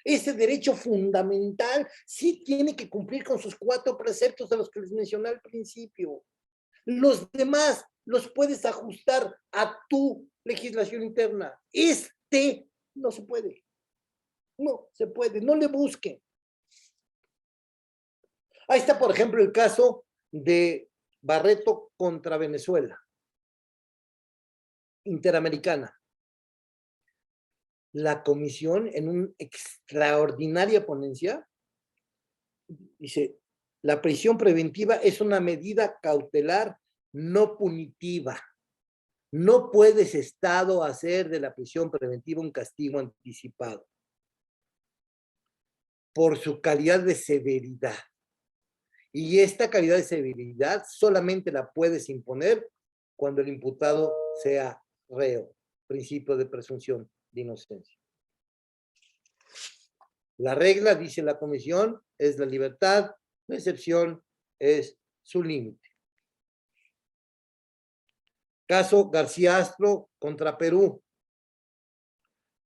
Ese derecho fundamental sí tiene que cumplir con sus 4 preceptos de los que les mencioné al principio. Los demás los puedes ajustar a tu legislación interna. No se puede. No se puede, no le busquen. Ahí está, por ejemplo, el caso de Barreto contra Venezuela. Interamericana. La comisión, en una extraordinaria ponencia, dice, la prisión preventiva es una medida cautelar no punitiva. No puedes, Estado, hacer de la prisión preventiva un castigo anticipado por su calidad de severidad. Y esta calidad de severidad solamente la puedes imponer cuando el imputado sea reo, principio de presunción de inocencia. La regla, dice la comisión, es la libertad, la excepción es su límite. Caso García Astro contra Perú.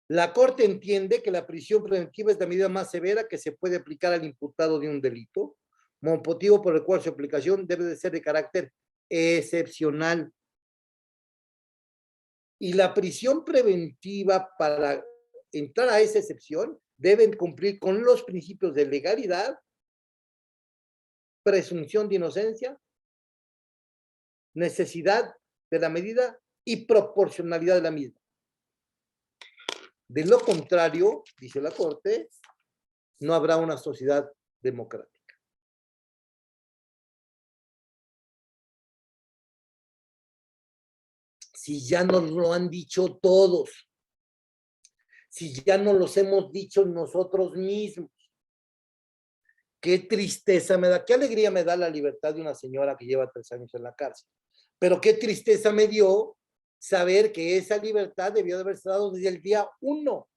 La Corte entiende que la prisión preventiva es la medida más severa que se puede aplicar al imputado de un delito, motivo por el cual su aplicación debe de ser de carácter excepcional. Y la prisión preventiva, para entrar a esa excepción, deben cumplir con los principios de legalidad, presunción de inocencia, necesidad de la medida y proporcionalidad de la misma. De lo contrario, dice la Corte, no habrá una sociedad democrática. Si ya nos lo han dicho todos, si ya nos los hemos dicho nosotros mismos, qué tristeza me da, qué alegría me da la libertad de una señora que lleva 3 años en la cárcel, pero qué tristeza me dio saber que esa libertad debió de haberse dado desde el día 1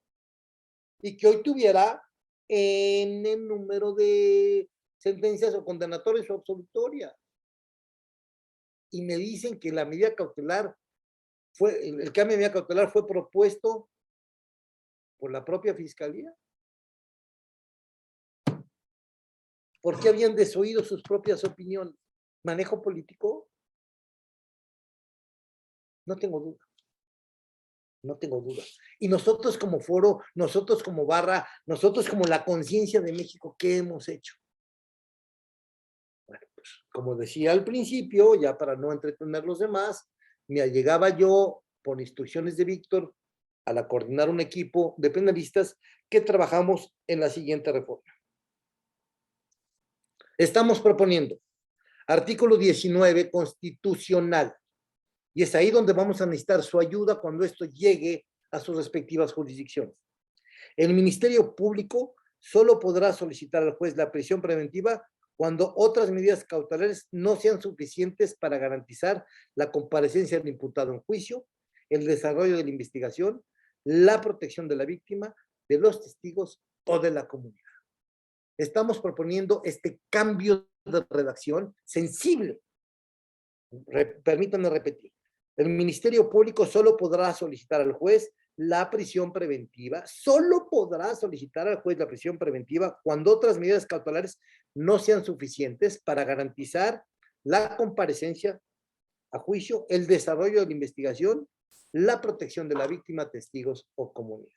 y que hoy tuviera en el número de sentencias o condenatorias o absolutorias. Y me dicen que la medida cautelar el cambio de medida cautelar fue propuesto por la propia fiscalía. ¿Por qué habían desoído sus propias opiniones? ¿Manejo político? No tengo duda. No tengo duda. Y nosotros como foro, nosotros como barra, nosotros como la conciencia de México, ¿qué hemos hecho? Bueno, pues como decía al principio, ya para no entretener los demás, me allegaba yo por instrucciones de Víctor a coordinar un equipo de penalistas que trabajamos en la siguiente reforma. Estamos proponiendo artículo 19 constitucional, y es ahí donde vamos a necesitar su ayuda cuando esto llegue a sus respectivas jurisdicciones. El Ministerio Público solo podrá solicitar al juez la prisión preventiva cuando otras medidas cautelares no sean suficientes para garantizar la comparecencia del imputado en juicio, el desarrollo de la investigación, la protección de la víctima, de los testigos o de la comunidad. Estamos proponiendo este cambio de redacción sensible. Permítanme repetir. El Ministerio Público solo podrá solicitar al juez la prisión preventiva, solo podrá solicitar al juez la prisión preventiva cuando otras medidas cautelares no sean suficientes para garantizar la comparecencia a juicio, el desarrollo de la investigación, la protección de la víctima, testigos o comunidad.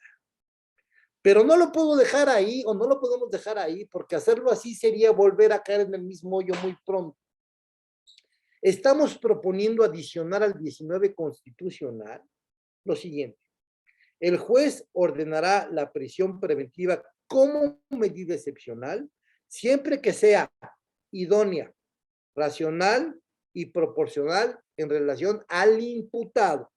Pero no lo puedo dejar ahí, o no lo podemos dejar ahí, porque hacerlo así sería volver a caer en el mismo hoyo muy pronto. Estamos proponiendo adicionar al 19 constitucional lo siguiente. El juez ordenará la prisión preventiva como medida excepcional, siempre que sea idónea, racional y proporcional en relación al imputado.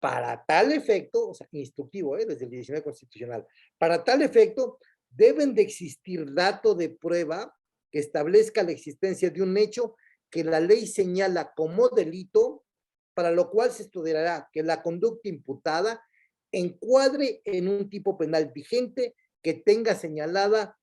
Para tal efecto, o sea, instructivo, desde el 19 constitucional, para tal efecto deben de existir datos de prueba que establezca la existencia de un hecho que la ley señala como delito, para lo cual se estudiará que la conducta imputada encuadre en un tipo penal vigente que tenga señalada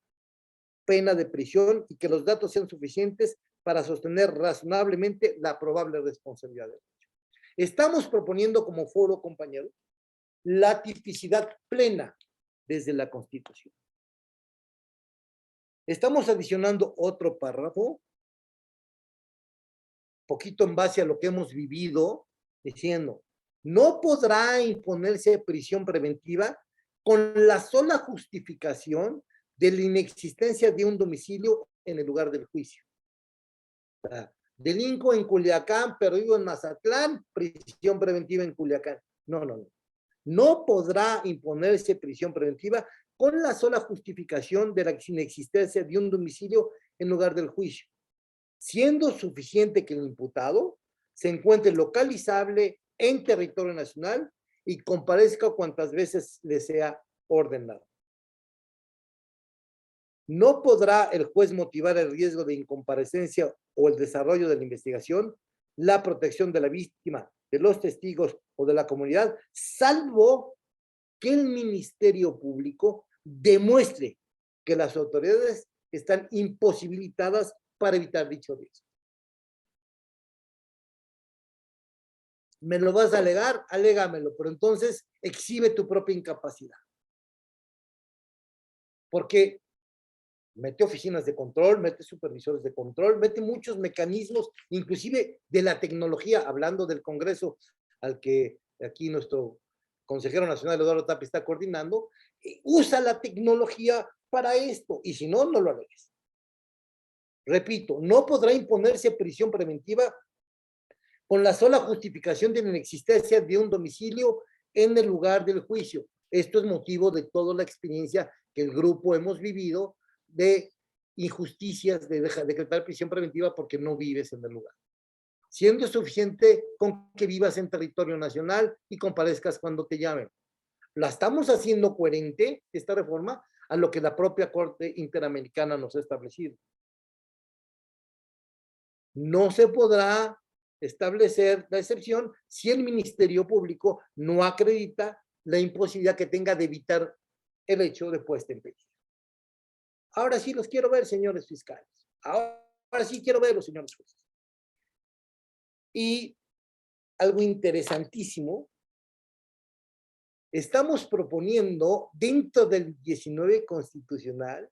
pena de prisión y que los datos sean suficientes para sostener razonablemente la probable responsabilidad del hecho. Estamos proponiendo como foro, compañeros, la tipicidad plena desde la Constitución. Estamos adicionando otro párrafo, poquito en base a lo que hemos vivido, diciendo, no podrá imponerse prisión preventiva con la sola justificación de la inexistencia de un domicilio en el lugar del juicio. Delinco en Culiacán, pero vivo en Mazatlán, prisión preventiva en Culiacán. No, no, no. No podrá imponerse prisión preventiva con la sola justificación de la inexistencia de un domicilio en lugar del juicio, siendo suficiente que el imputado se encuentre localizable en territorio nacional y comparezca cuantas veces le sea ordenado. No podrá el juez motivar el riesgo de incomparecencia o el desarrollo de la investigación, la protección de la víctima, de los testigos o de la comunidad, salvo que el Ministerio Público demuestre que las autoridades están imposibilitadas para evitar dicho riesgo. ¿Me lo vas a alegar? Alégamelo, pero entonces exhibe tu propia incapacidad. Porque mete oficinas de control, mete supervisores de control, mete muchos mecanismos, inclusive de la tecnología, hablando del Congreso al que aquí nuestro consejero nacional Eduardo Tapia está coordinando, usa la tecnología para esto, y si no, no lo alegues. Repito, no podrá imponerse prisión preventiva con la sola justificación de la inexistencia de un domicilio en el lugar del juicio. Esto es motivo de toda la experiencia que el grupo hemos vivido de injusticias de decretar prisión preventiva porque no vives en el lugar. Siendo suficiente con que vivas en territorio nacional y comparezcas cuando te llamen. La estamos haciendo coherente, esta reforma, a lo que la propia Corte Interamericana nos ha establecido. No se podrá establecer la excepción si el Ministerio Público no acredita la imposibilidad que tenga de evitar el hecho de puesta en peligro. Ahora sí los quiero ver, señores fiscales. Ahora sí quiero verlos, señores jueces. Y algo interesantísimo, estamos proponiendo dentro del 19 constitucional,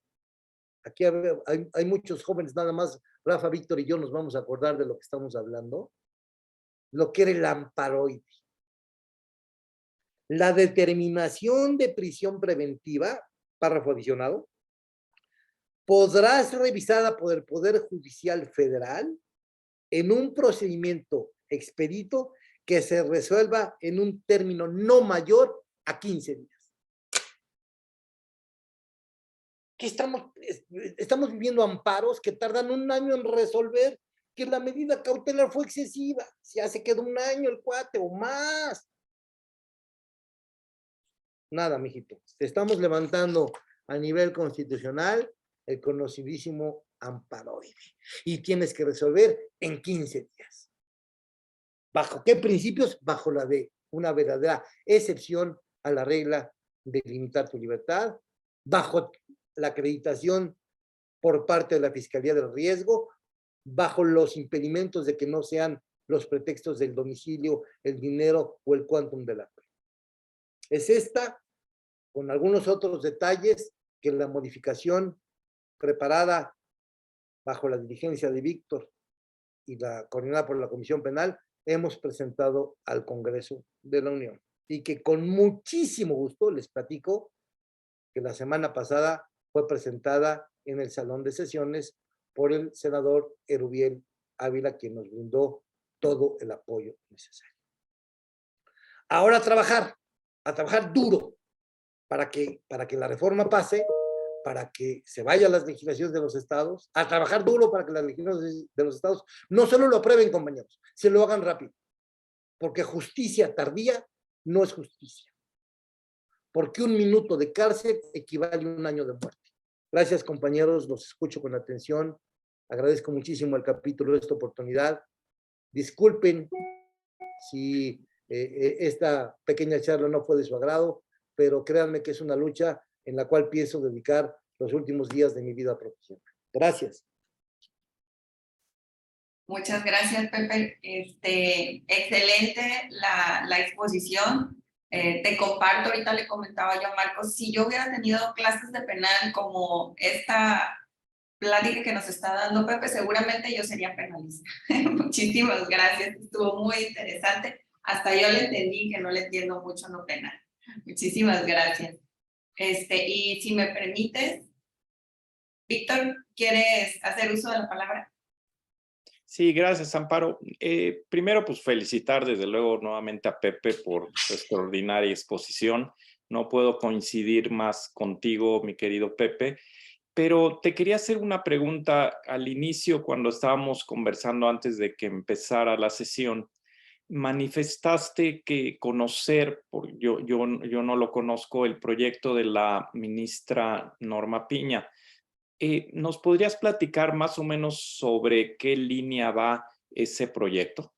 aquí hay muchos jóvenes, nada más Rafa, Víctor y yo nos vamos a acordar de lo que estamos hablando, lo que era el amparoide. La determinación de prisión preventiva, párrafo adicionado, podrá ser revisada por el Poder Judicial Federal en un procedimiento expedito que se resuelva en un término no mayor a 15 días. Que estamos viviendo amparos que tardan un año en resolver que la medida cautelar fue excesiva. Ya se quedó un año el cuate o más. Nada, mijito. Estamos levantando a nivel constitucional el conocidísimo amparoide. Y tienes que resolver en 15 días. ¿Bajo qué principios? Bajo la de una verdadera excepción a la regla de limitar tu libertad, bajo la acreditación por parte de la Fiscalía del Riesgo, bajo los impedimentos de que no sean los pretextos del domicilio, el dinero o el quantum de la pena. Es esta, con algunos otros detalles, que la modificación preparada bajo la dirigencia de Víctor y la coordinada por la Comisión Penal, hemos presentado al Congreso de la Unión. Y que con muchísimo gusto les platico que la semana pasada fue presentada en el Salón de Sesiones por el senador Erubiel Ávila, quien nos brindó todo el apoyo necesario. Ahora a trabajar duro para que la reforma pase, para que se vayan las legislaciones de los estados, a trabajar duro para que las legislaciones de los estados no solo lo aprueben, compañeros, se lo hagan rápido, porque justicia tardía no es justicia, porque un minuto de cárcel equivale a un año de muerte. Gracias, compañeros, los escucho con atención, agradezco muchísimo el capítulo de esta oportunidad. Disculpen si esta pequeña charla no fue de su agrado, pero créanme que es una lucha en la cual pienso dedicar los últimos días de mi vida profesional. Gracias. Muchas gracias, Pepe. Excelente la exposición. Te comparto, ahorita le comentaba yo a Marcos, si yo hubiera tenido clases de penal como esta plática que nos está dando Pepe, seguramente yo sería penalista. Muchísimas gracias, estuvo muy interesante. Hasta yo le entendí que no le entiendo mucho lo penal. Muchísimas gracias. Y si me permites, Víctor, ¿quieres hacer uso de la palabra? Sí, gracias, Amparo. Primero, pues felicitar desde luego nuevamente a Pepe por su extraordinaria exposición. No puedo coincidir más contigo, mi querido Pepe, pero te quería hacer una pregunta al inicio cuando estábamos conversando antes de que empezara la sesión. Manifestaste que conocer, yo no lo conozco, el proyecto de la ministra Norma Piña. ¿Nos podrías platicar más o menos sobre qué línea va ese proyecto?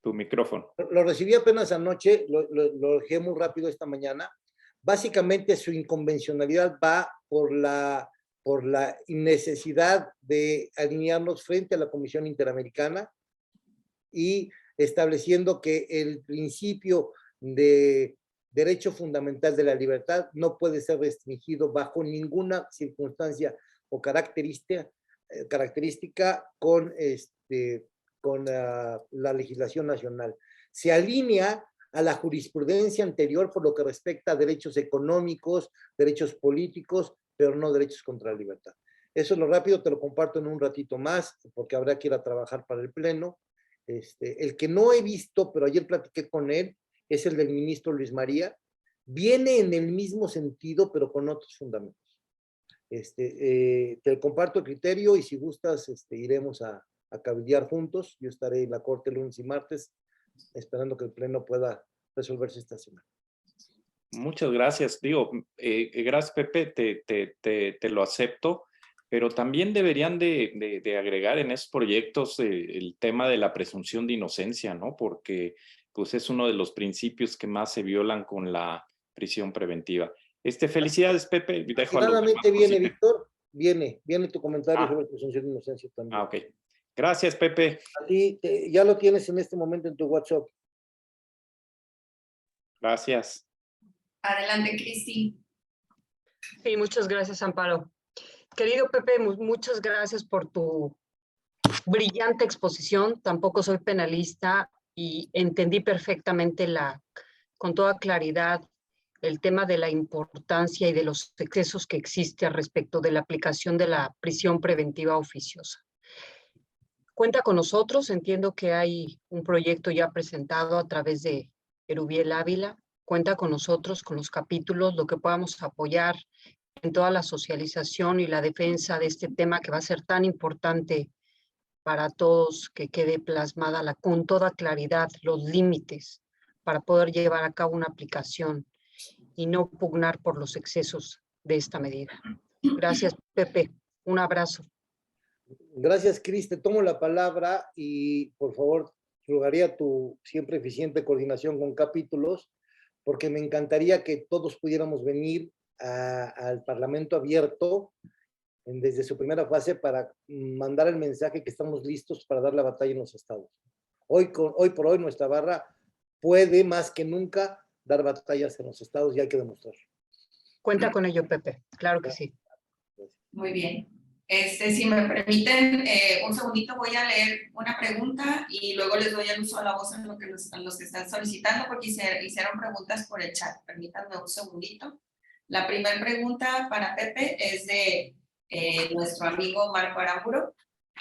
Tu micrófono. Lo recibí apenas anoche, lo dejé muy rápido esta mañana. Básicamente su inconvencionalidad va por la necesidad de alinearnos frente a la Comisión Interamericana y estableciendo que el principio de derecho fundamental de la libertad no puede ser restringido bajo ninguna circunstancia o característica con la legislación nacional. Se alinea a la jurisprudencia anterior por lo que respecta a derechos económicos, derechos políticos, pero no derechos contra la libertad. Eso es lo rápido, te lo comparto en un ratito más, porque habrá que ir a trabajar para el Pleno. El que no he visto, pero ayer platiqué con él, es el del ministro Luis María. Viene en el mismo sentido, pero con otros fundamentos. Te comparto el criterio y si gustas, iremos a cabildear juntos. Yo estaré en la Corte lunes y martes, esperando que el Pleno pueda resolverse esta semana. Muchas gracias. Gracias, Pepe, te lo acepto, pero también deberían de agregar en esos proyectos el tema de la presunción de inocencia, ¿no? Porque pues, es uno de los principios que más se violan con la prisión preventiva. Felicidades, Pepe. Afortunadamente viene, Víctor, viene tu comentario sobre presunción de inocencia también. Ok. Gracias, Pepe. A ti, ya lo tienes en este momento en tu WhatsApp. Gracias. Adelante, Cristi. Sí, muchas gracias, Amparo. Querido Pepe, muchas gracias por tu brillante exposición. Tampoco soy penalista y entendí perfectamente con toda claridad el tema de la importancia y de los excesos que existe respecto de la aplicación de la prisión preventiva oficiosa. Cuenta con nosotros, entiendo que hay un proyecto ya presentado a través de Erubiel Ávila. Cuenta con nosotros, con los capítulos, lo que podamos apoyar en toda la socialización y la defensa de este tema que va a ser tan importante para todos, que quede plasmada con toda claridad los límites para poder llevar a cabo una aplicación y no pugnar por los excesos de esta medida. Gracias, Pepe. Un abrazo. Gracias, Cris. Te tomo la palabra y, por favor, rogaría tu siempre eficiente coordinación con capítulos, porque me encantaría que todos pudiéramos venir al Parlamento abierto desde su primera fase para mandar el mensaje que estamos listos para dar la batalla en los estados. Hoy por hoy nuestra barra puede más que nunca dar batallas en los estados y hay que demostrarlo. Cuenta con ello, Pepe. Claro que sí. Muy bien. Si me permiten un segundito, voy a leer una pregunta y luego les doy el uso de la voz a los que están solicitando porque hicieron preguntas por el chat. Permítanme un segundito. La primera pregunta para Pepe es de nuestro amigo Marco Aramburo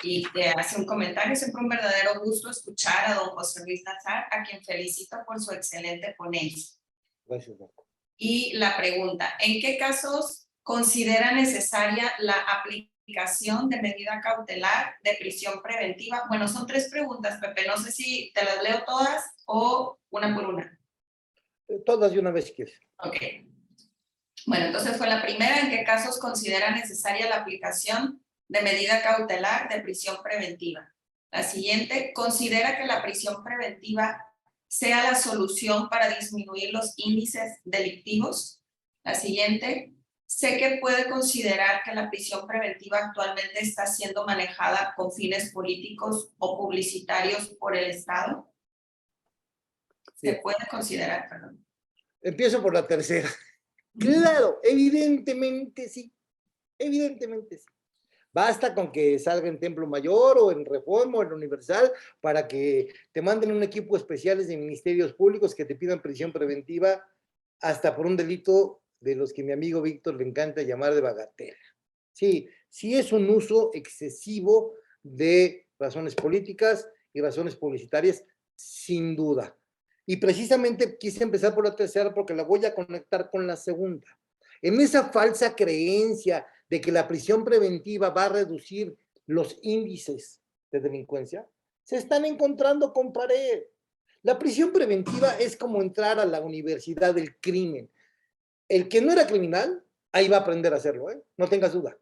y te hace un comentario. Siempre un verdadero gusto escuchar a don José Luis Nazar, a quien felicito por su excelente ponencia. Gracias, Marco. Y la pregunta, ¿en qué casos considera necesaria la aplicación de medida cautelar de prisión preventiva? Bueno, son 3 preguntas, Pepe. No sé si te las leo todas o una por una. Todas de una vez si quieres. Ok. Bueno, entonces fue la primera. ¿En qué casos considera necesaria la aplicación de medida cautelar de prisión preventiva? La siguiente, ¿considera que la prisión preventiva sea la solución para disminuir los índices delictivos? La siguiente, sé que puede considerar que la prisión preventiva actualmente está siendo manejada con fines políticos o publicitarios por el Estado. Se puede considerar, perdón. Empiezo por la tercera. Claro, evidentemente sí. Evidentemente sí. Basta con que salga en Templo Mayor o en Reforma o en Universal para que te manden un equipo especiales de ministerios públicos que te pidan prisión preventiva hasta por un delito de los que mi amigo Víctor le encanta llamar de bagatela. Sí, si es un uso excesivo de razones políticas y razones publicitarias, sin duda. Y precisamente quise empezar por la tercera porque la voy a conectar con la segunda. En esa falsa creencia de que la prisión preventiva va a reducir los índices de delincuencia, se están encontrando con pared. La prisión preventiva es como entrar a la universidad del crimen. El que no era criminal, ahí va a aprender a hacerlo, ¿eh? No tengas duda.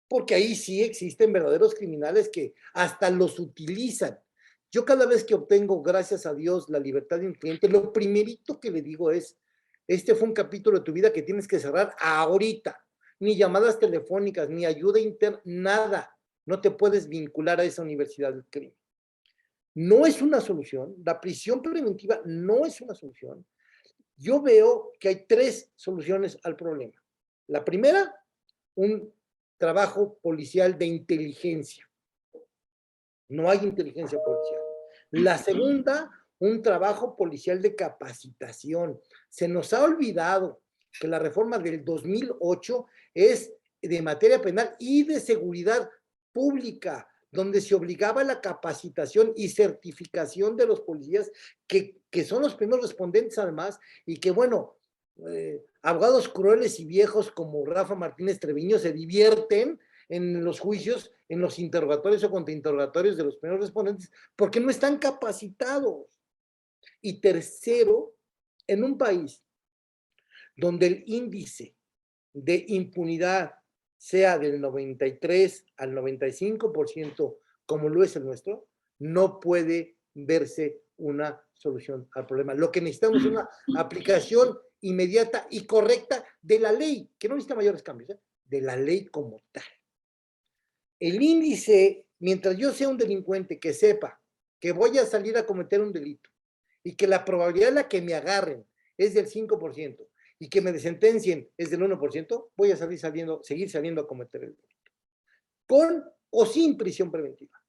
Porque ahí sí existen verdaderos criminales que hasta los utilizan. Yo cada vez que obtengo, gracias a Dios, la libertad de un cliente, lo primerito que le digo es, este fue un capítulo de tu vida que tienes que cerrar ahorita. Ni llamadas telefónicas, ni ayuda interna, nada. No te puedes vincular a esa universidad del crimen. No es una solución. La prisión preventiva no es una solución. Yo veo que hay 3 soluciones al problema. La primera, un trabajo policial de inteligencia. No hay inteligencia policial. La segunda, un trabajo policial de capacitación. Se nos ha olvidado que la reforma del 2008 es de materia penal y de seguridad pública, donde se obligaba a la capacitación y certificación de los policías, que son los primeros respondentes además, y que bueno, abogados crueles y viejos como Rafa Martínez Treviño se divierten en los juicios, en los interrogatorios o contrainterrogatorios de los primeros respondentes, porque no están capacitados. Y tercero, en un país donde el índice de impunidad sea del 93 al 95%, como lo es el nuestro, no puede verse una solución al problema. Lo que necesitamos es una aplicación inmediata y correcta de la ley, que no necesita mayores cambios, de la ley como tal. El índice, mientras yo sea un delincuente que sepa que voy a salir a cometer un delito y que la probabilidad de la que me agarren es del 5% y que me desentencien es del 1%, voy a seguir saliendo a cometer el delito. Con o sin prisión preventiva.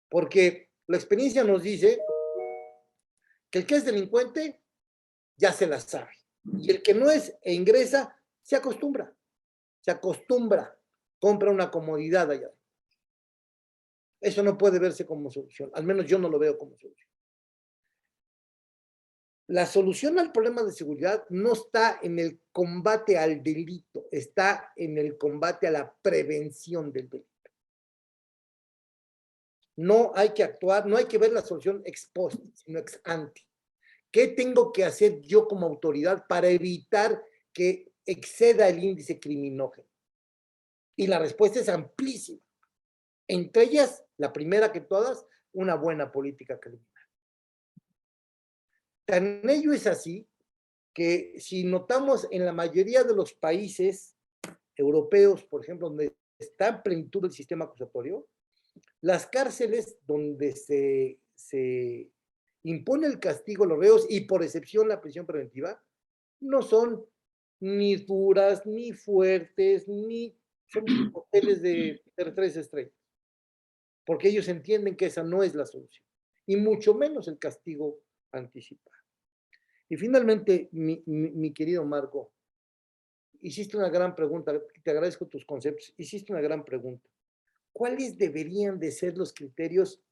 Porque la experiencia nos dice que el que es delincuente ya se la sabe. Y el que no es e ingresa, se acostumbra. Compra una comodidad allá. Eso no puede verse como solución. Al menos yo no lo veo como solución. La solución al problema de seguridad no está en el combate al delito, está en el combate a la prevención del delito. No hay que actuar, no hay que ver la solución ex post, sino ex ante. ¿Qué tengo que hacer yo como autoridad para evitar que exceda el índice criminógeno? Y la respuesta es amplísima. Entre ellas, la primera que todas, una buena política criminal. Tan ello es así que si notamos en la mayoría de los países europeos, por ejemplo, donde está en plenitud el sistema acusatorio, las cárceles donde se impone el castigo a los reos y por excepción la prisión preventiva, no son ni duras, ni fuertes, ni son hoteles de 3 estrellas, porque ellos entienden que esa no es la solución, y mucho menos el castigo anticipado. Y finalmente, mi querido Marco, hiciste una gran pregunta, te agradezco tus conceptos, hiciste una gran pregunta. ¿Cuáles deberían de ser los criterios?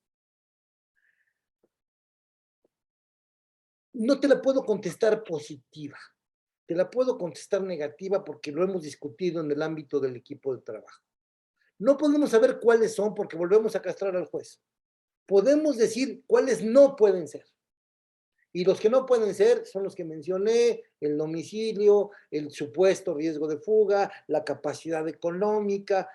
No te la puedo contestar positiva, te la puedo contestar negativa porque lo hemos discutido en el ámbito del equipo de trabajo. No podemos saber cuáles son porque volvemos a castrar al juez. Podemos decir cuáles no pueden ser. Y los que no pueden ser son los que mencioné: el domicilio, el supuesto riesgo de fuga, la capacidad económica.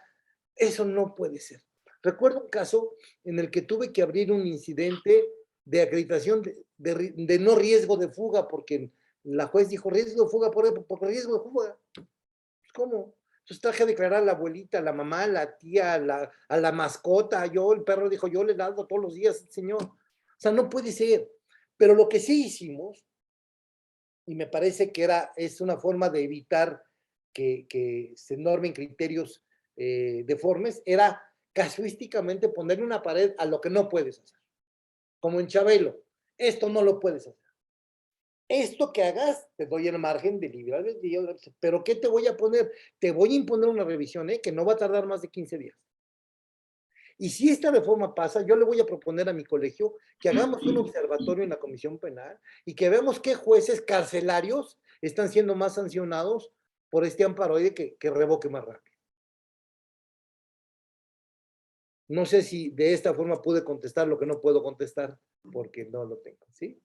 Eso no puede ser. Recuerdo un caso en el que tuve que abrir un incidente de acreditación de no riesgo de fuga, porque la juez dijo riesgo de fuga por riesgo de fuga. ¿Cómo? Entonces traje a declarar a la abuelita, a la mamá, a la tía, a la mascota. El perro dijo, yo le ladro todos los días, señor. O sea, no puede ser. Pero lo que sí hicimos, y me parece que es una forma de evitar que se normen criterios deformes, era casuísticamente ponerle una pared a lo que no puedes hacer. Como en Chabelo, esto no lo puedes hacer. esto que hagas, te doy el margen de libre albedrío, pero ¿qué te voy a poner? Te voy a imponer una revisión, que no va a tardar más de 15 días. Y si esta reforma pasa, yo le voy a proponer a mi colegio que hagamos un observatorio en la Comisión Penal y que veamos qué jueces carcelarios están siendo más sancionados por este amparoide que revoque más rápido. No sé si de esta forma pude contestar lo que no puedo contestar, porque no lo tengo, ¿sí?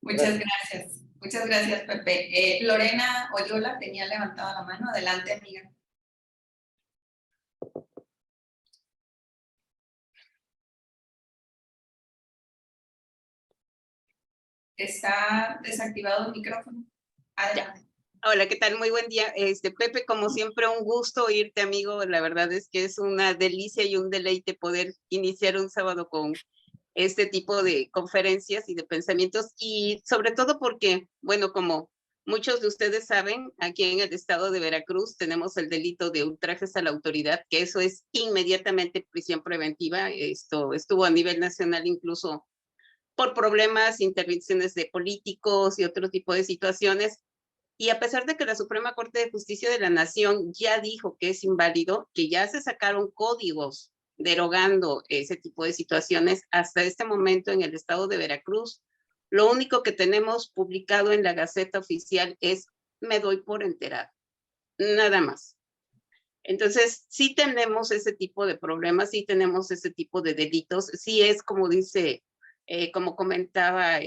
Muchas gracias. Muchas gracias, Pepe. Lorena Oyola tenía levantada la mano. Adelante, amiga. Está desactivado el micrófono. Adelante. Hola, ¿qué tal? Muy buen día. Pepe, como siempre, un gusto oírte, amigo. La verdad es que es una delicia y un deleite poder iniciar un sábado con este tipo de conferencias y de pensamientos, y sobre todo porque, bueno, como muchos de ustedes saben, aquí en el estado de Veracruz tenemos el delito de ultrajes a la autoridad, que eso es inmediatamente prisión preventiva. Esto estuvo a nivel nacional incluso por problemas, intervenciones de políticos y otro tipo de situaciones. Y a pesar de que la Suprema Corte de Justicia de la Nación ya dijo que es inválido, que ya se sacaron códigos derogando ese tipo de situaciones, hasta este momento en el estado de Veracruz, lo único que tenemos publicado en la Gaceta Oficial es "me doy por enterado", nada más. Entonces, sí tenemos ese tipo de problemas, sí tenemos ese tipo de delitos, sí es como dice, como comentaba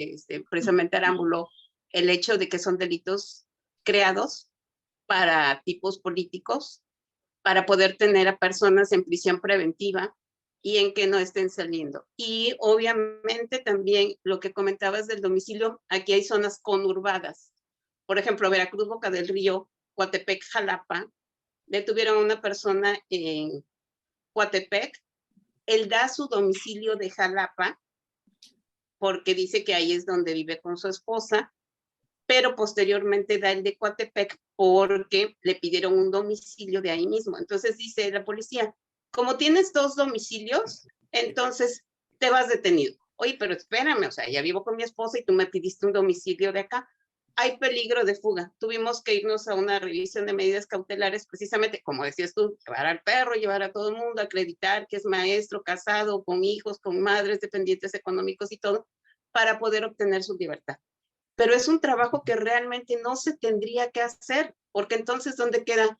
precisamente Arámbulo, el hecho de que son delitos creados para tipos políticos, para poder tener a personas en prisión preventiva y en que no estén saliendo. Y obviamente también lo que comentabas del domicilio, aquí hay zonas conurbadas. Por ejemplo, Veracruz, Boca del Río, Coatepec, Jalapa, detuvieron a una persona en Coatepec. Él da su domicilio de Jalapa porque dice que ahí es donde vive con su esposa, pero posteriormente da el de Coatepec porque le pidieron un domicilio de ahí mismo. Entonces dice la policía, como tienes 2 domicilios, entonces te vas detenido. Oye, pero espérame, o sea, ya vivo con mi esposa y tú me pidiste un domicilio de acá. Hay peligro de fuga. Tuvimos que irnos a una revisión de medidas cautelares, precisamente, como decías tú, llevar al perro, llevar a todo el mundo, acreditar que es maestro, casado, con hijos, con madres, dependientes económicos y todo, para poder obtener su libertad. Pero es un trabajo que realmente no se tendría que hacer, porque entonces, ¿dónde queda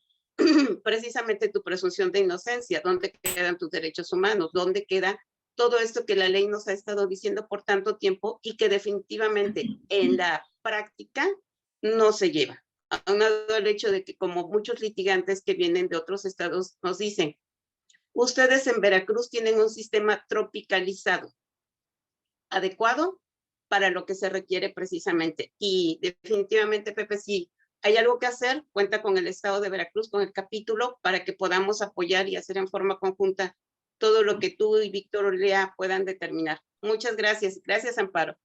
precisamente tu presunción de inocencia? ¿Dónde quedan tus derechos humanos? ¿Dónde queda todo esto que la ley nos ha estado diciendo por tanto tiempo y que definitivamente en la práctica no se lleva? Aunado al hecho de que, como muchos litigantes que vienen de otros estados nos dicen, ustedes en Veracruz tienen un sistema tropicalizado, adecuado para lo que se requiere precisamente. Y definitivamente, Pepe, si hay algo que hacer, cuenta con el estado de Veracruz, con el capítulo, para que podamos apoyar y hacer en forma conjunta todo lo que tú y Víctor Olea puedan determinar. Muchas gracias. Gracias, Amparo.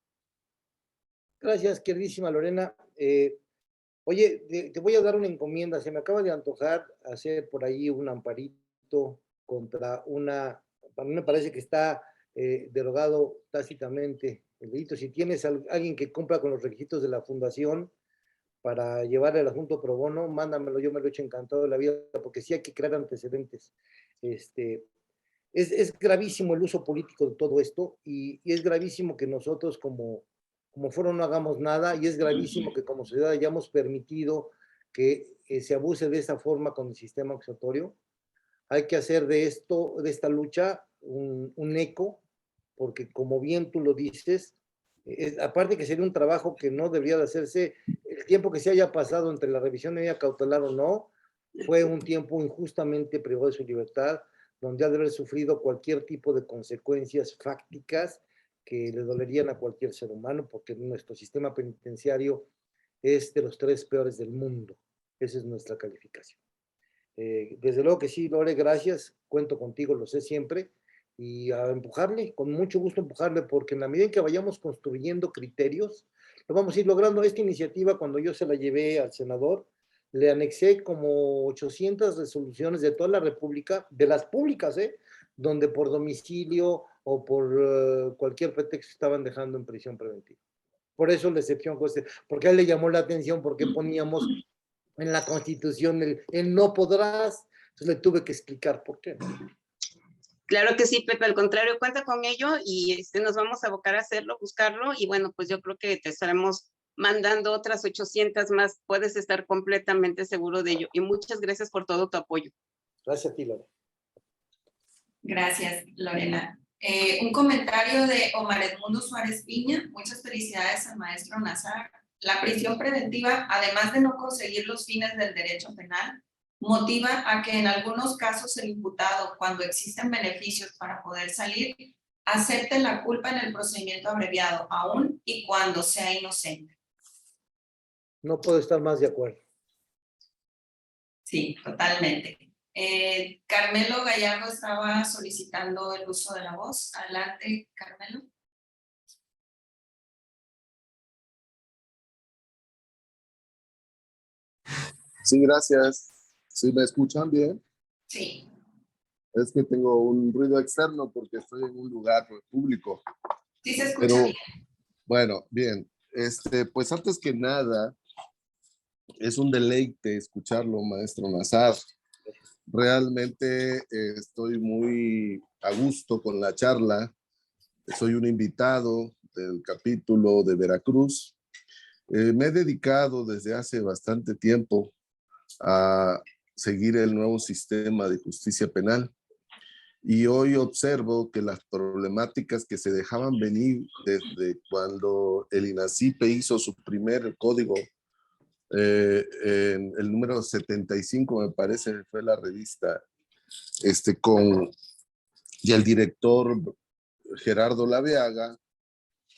Gracias, queridísima Lorena. Oye, te voy a dar una encomienda. Se me acaba de antojar hacer por ahí un amparito contra una, a mí me parece que está derogado tácitamente el delito. Si tienes alguien que cumpla con los requisitos de la fundación para llevar el asunto pro bono, mándamelo, yo me lo he hecho encantado de la vida, porque sí hay que crear antecedentes. Es gravísimo el uso político de todo esto y es gravísimo que nosotros como foro no hagamos nada, y es gravísimo que como sociedad hayamos permitido que se abuse de esa forma con el sistema acusatorio. Hay que hacer de esta lucha un eco, porque como bien tú lo dices, aparte que sería un trabajo que no debería de hacerse, el tiempo que se haya pasado entre la revisión de medida cautelar o no, fue un tiempo injustamente privado de su libertad, donde ha de haber sufrido cualquier tipo de consecuencias fácticas que le dolerían a cualquier ser humano, porque nuestro sistema penitenciario es de los 3 peores del mundo. Esa es nuestra calificación. Desde luego que sí, Lore, gracias, cuento contigo, lo sé siempre, y a empujarle, con mucho gusto empujarle, porque en la medida en que vayamos construyendo criterios, lo vamos a ir logrando. Esta iniciativa, cuando yo se la llevé al senador, le anexé como 800 resoluciones de toda la República, de las públicas, donde por domicilio o por cualquier pretexto estaban dejando en prisión preventiva. Por eso la excepción, José, porque a él le llamó la atención porque poníamos en la Constitución el no podrás, entonces le tuve que explicar por qué. Claro que sí, Pepe, al contrario, cuenta con ello y nos vamos a abocar a hacerlo, buscarlo y bueno, pues yo creo que te estaremos mandando otras 800 más, puedes estar completamente seguro de ello y muchas gracias por todo tu apoyo. Gracias a ti, Lorena. Gracias, Lorena. Un comentario de Omar Edmundo Suárez Piña. Muchas felicidades al maestro Nazar. La prisión preventiva, además de no conseguir los fines del derecho penal, motiva a que en algunos casos el imputado, cuando existen beneficios para poder salir, acepte la culpa en el procedimiento abreviado, aún y cuando sea inocente. No puedo estar más de acuerdo. Sí, totalmente. Carmelo Gallardo estaba solicitando el uso de la voz. Adelante, Carmelo. Sí, gracias. ¿Sí me escuchan bien? Sí. Es que tengo un ruido externo porque estoy en un lugar público. Sí se escucha Pero, bien. bueno, bien. Pues antes que nada, es un deleite escucharlo, maestro Nazar. Realmente estoy muy a gusto con la charla. Soy un invitado del capítulo de Veracruz. Me he dedicado desde hace bastante tiempo a seguir el nuevo sistema de justicia penal. Y hoy observo que las problemáticas que se dejaban venir desde cuando el INACIPE hizo su primer código, en el número 75, me parece, fue la revista, y el director Gerardo Laveaga,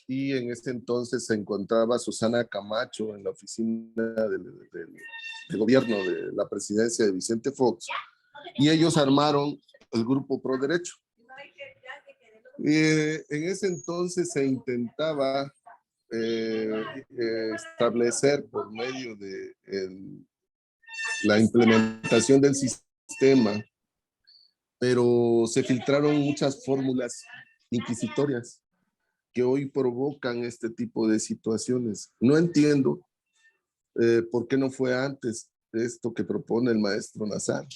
y en ese entonces se encontraba Susana Camacho en la oficina de gobierno de la presidencia de Vicente Fox, y ellos armaron el grupo Pro Derecho. En ese entonces se intentaba establecer por medio de la implementación del sistema, pero se filtraron muchas fórmulas inquisitorias que hoy provocan este tipo de situaciones. No entiendo por qué no fue antes esto que propone el maestro Nazar,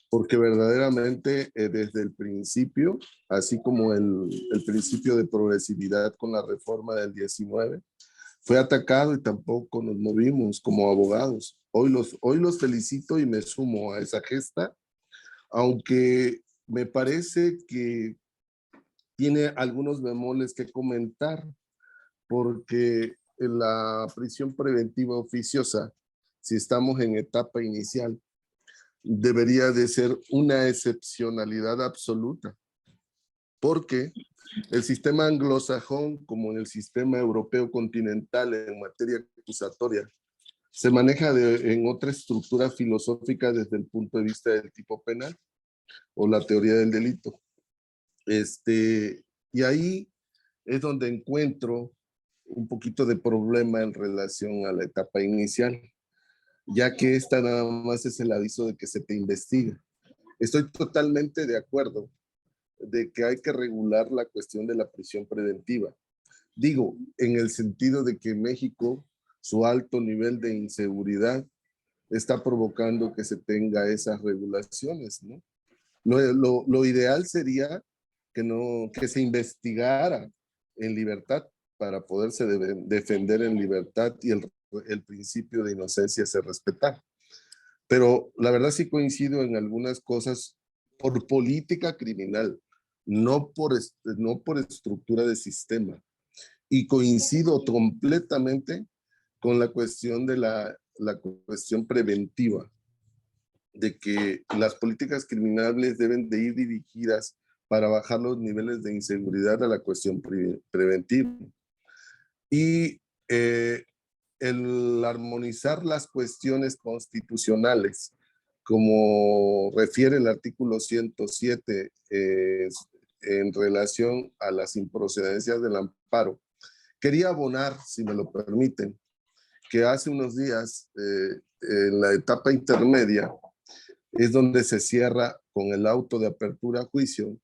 porque verdaderamente desde el principio, así como el principio de progresividad con la reforma del 19, fue atacado y tampoco nos movimos como abogados. Hoy los felicito y me sumo a esa gesta, aunque me parece que tiene algunos bemoles que comentar, porque la prisión preventiva oficiosa, si estamos en etapa inicial, debería de ser una excepcionalidad absoluta, porque el sistema anglosajón, como en el sistema europeo continental en materia acusatoria, se maneja en otra estructura filosófica desde el punto de vista del tipo penal o la teoría del delito. Y ahí es donde encuentro un poquito de problema en relación a la etapa inicial, ya que esta nada más es el aviso de que se te investiga. Estoy totalmente de acuerdo de que hay que regular la cuestión de la prisión preventiva. Digo, en el sentido de que México, su alto nivel de inseguridad está provocando que se tenga esas regulaciones, ¿no? Lo ideal sería que se investigara en libertad para poderse defender en libertad y el principio de inocencia se respetara. Pero la verdad sí coincido en algunas cosas por política criminal, no por estructura de sistema. Y coincido completamente con la cuestión de la cuestión preventiva, de que las políticas criminales deben de ir dirigidas para bajar los niveles de inseguridad a la cuestión preventiva. Y el armonizar las cuestiones constitucionales, como refiere el artículo 107 en relación a las improcedencias del amparo. Quería abonar, si me lo permiten, que hace unos días, en la etapa intermedia, es donde se cierra con el auto de apertura a juicio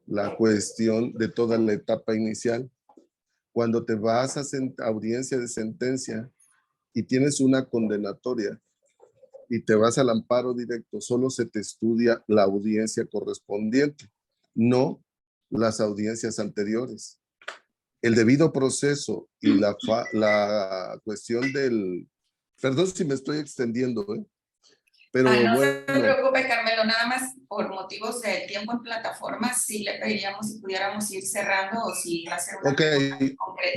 la cuestión de toda la etapa inicial. Cuando te vas a audiencia de sentencia y tienes una condenatoria y te vas al amparo directo, solo se te estudia la audiencia correspondiente, no las audiencias anteriores. El debido proceso y la cuestión del... Perdón si me estoy extendiendo, pero no bueno. se preocupe, Carmelo, nada más por motivos de tiempo en plataforma, sí le pediríamos si pudiéramos ir cerrando o si va a ser una Ok,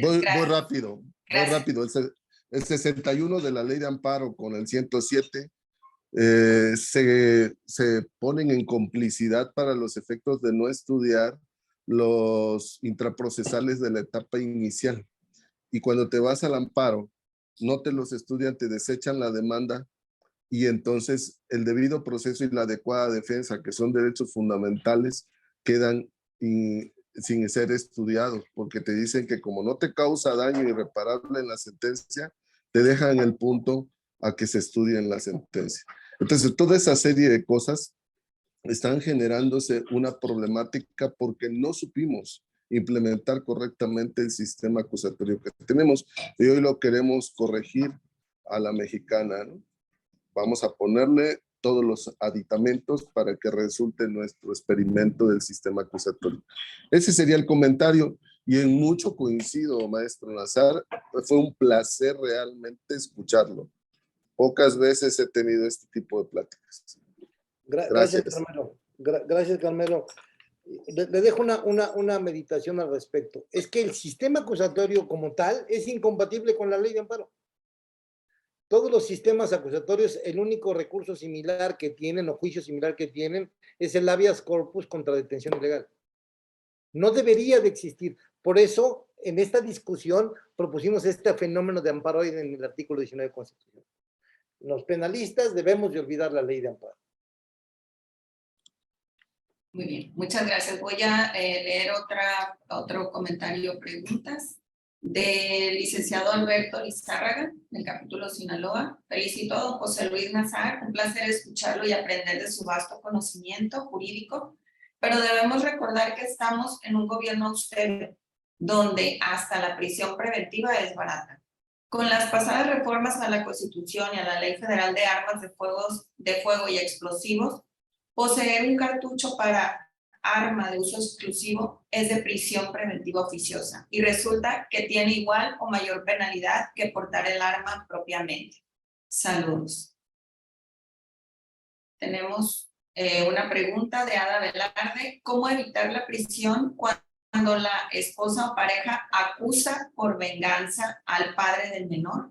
voy rápido, Gracias. voy rápido. El 61 de la ley de amparo con el 107 se ponen en complicidad para los efectos de no estudiar los intraprocesales de la etapa inicial. Y cuando te vas al amparo, no te los estudian, te desechan la demanda y entonces el debido proceso y la adecuada defensa, que son derechos fundamentales, quedan sin ser estudiados, porque te dicen que como no te causa daño irreparable en la sentencia, te dejan el punto a que se estudie en la sentencia. Entonces, toda esa serie de cosas están generándose una problemática porque no supimos implementar correctamente el sistema acusatorio que tenemos y hoy lo queremos corregir a la mexicana, ¿no? Vamos a ponerle todos los aditamentos para que resulte nuestro experimento del sistema acusatorio. Ese sería el comentario y en mucho coincido, maestro Nazar. Fue un placer realmente escucharlo. Pocas veces he tenido este tipo de pláticas. Gracias, Carmelo. Gracias, Carmelo. Le dejo una meditación al respecto. Es que el sistema acusatorio como tal es incompatible con la ley de amparo. Todos los sistemas acusatorios, el único recurso similar que tienen o juicio similar que tienen es el habeas corpus contra detención ilegal. No debería de existir. Por eso, en esta discusión, propusimos este fenómeno de amparo en el artículo 19 de la Constitución. Los penalistas debemos de olvidar la ley de amparo. Muy bien, muchas gracias. Voy a leer otro comentario o preguntas del licenciado Alberto Lizárraga, del capítulo Sinaloa. Felicito a don José Luis Nazar, un placer escucharlo y aprender de su vasto conocimiento jurídico, pero debemos recordar que estamos en un gobierno austero, donde hasta la prisión preventiva es barata. Con las pasadas reformas a la Constitución y a la Ley Federal de Armas de Fuego y Explosivos, poseer un cartucho para arma de uso exclusivo es de prisión preventiva oficiosa y resulta que tiene igual o mayor penalidad que portar el arma propiamente. Saludos. Tenemos una pregunta de Ada Velarde. ¿Cómo evitar la prisión cuando la esposa o pareja acusa por venganza al padre del menor?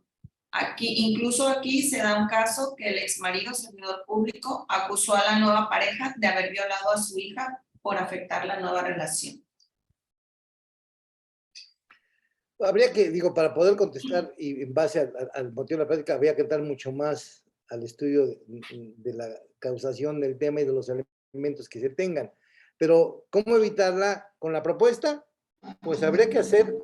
Incluso aquí se da un caso que el exmarido servidor público acusó a la nueva pareja de haber violado a su hija por afectar la nueva relación. Habría que, para poder contestar y en base al motivo de la práctica, habría que dar mucho más al estudio de la causación del tema y de los elementos que se tengan. Pero, ¿cómo evitarla con la propuesta? Pues habría que hacer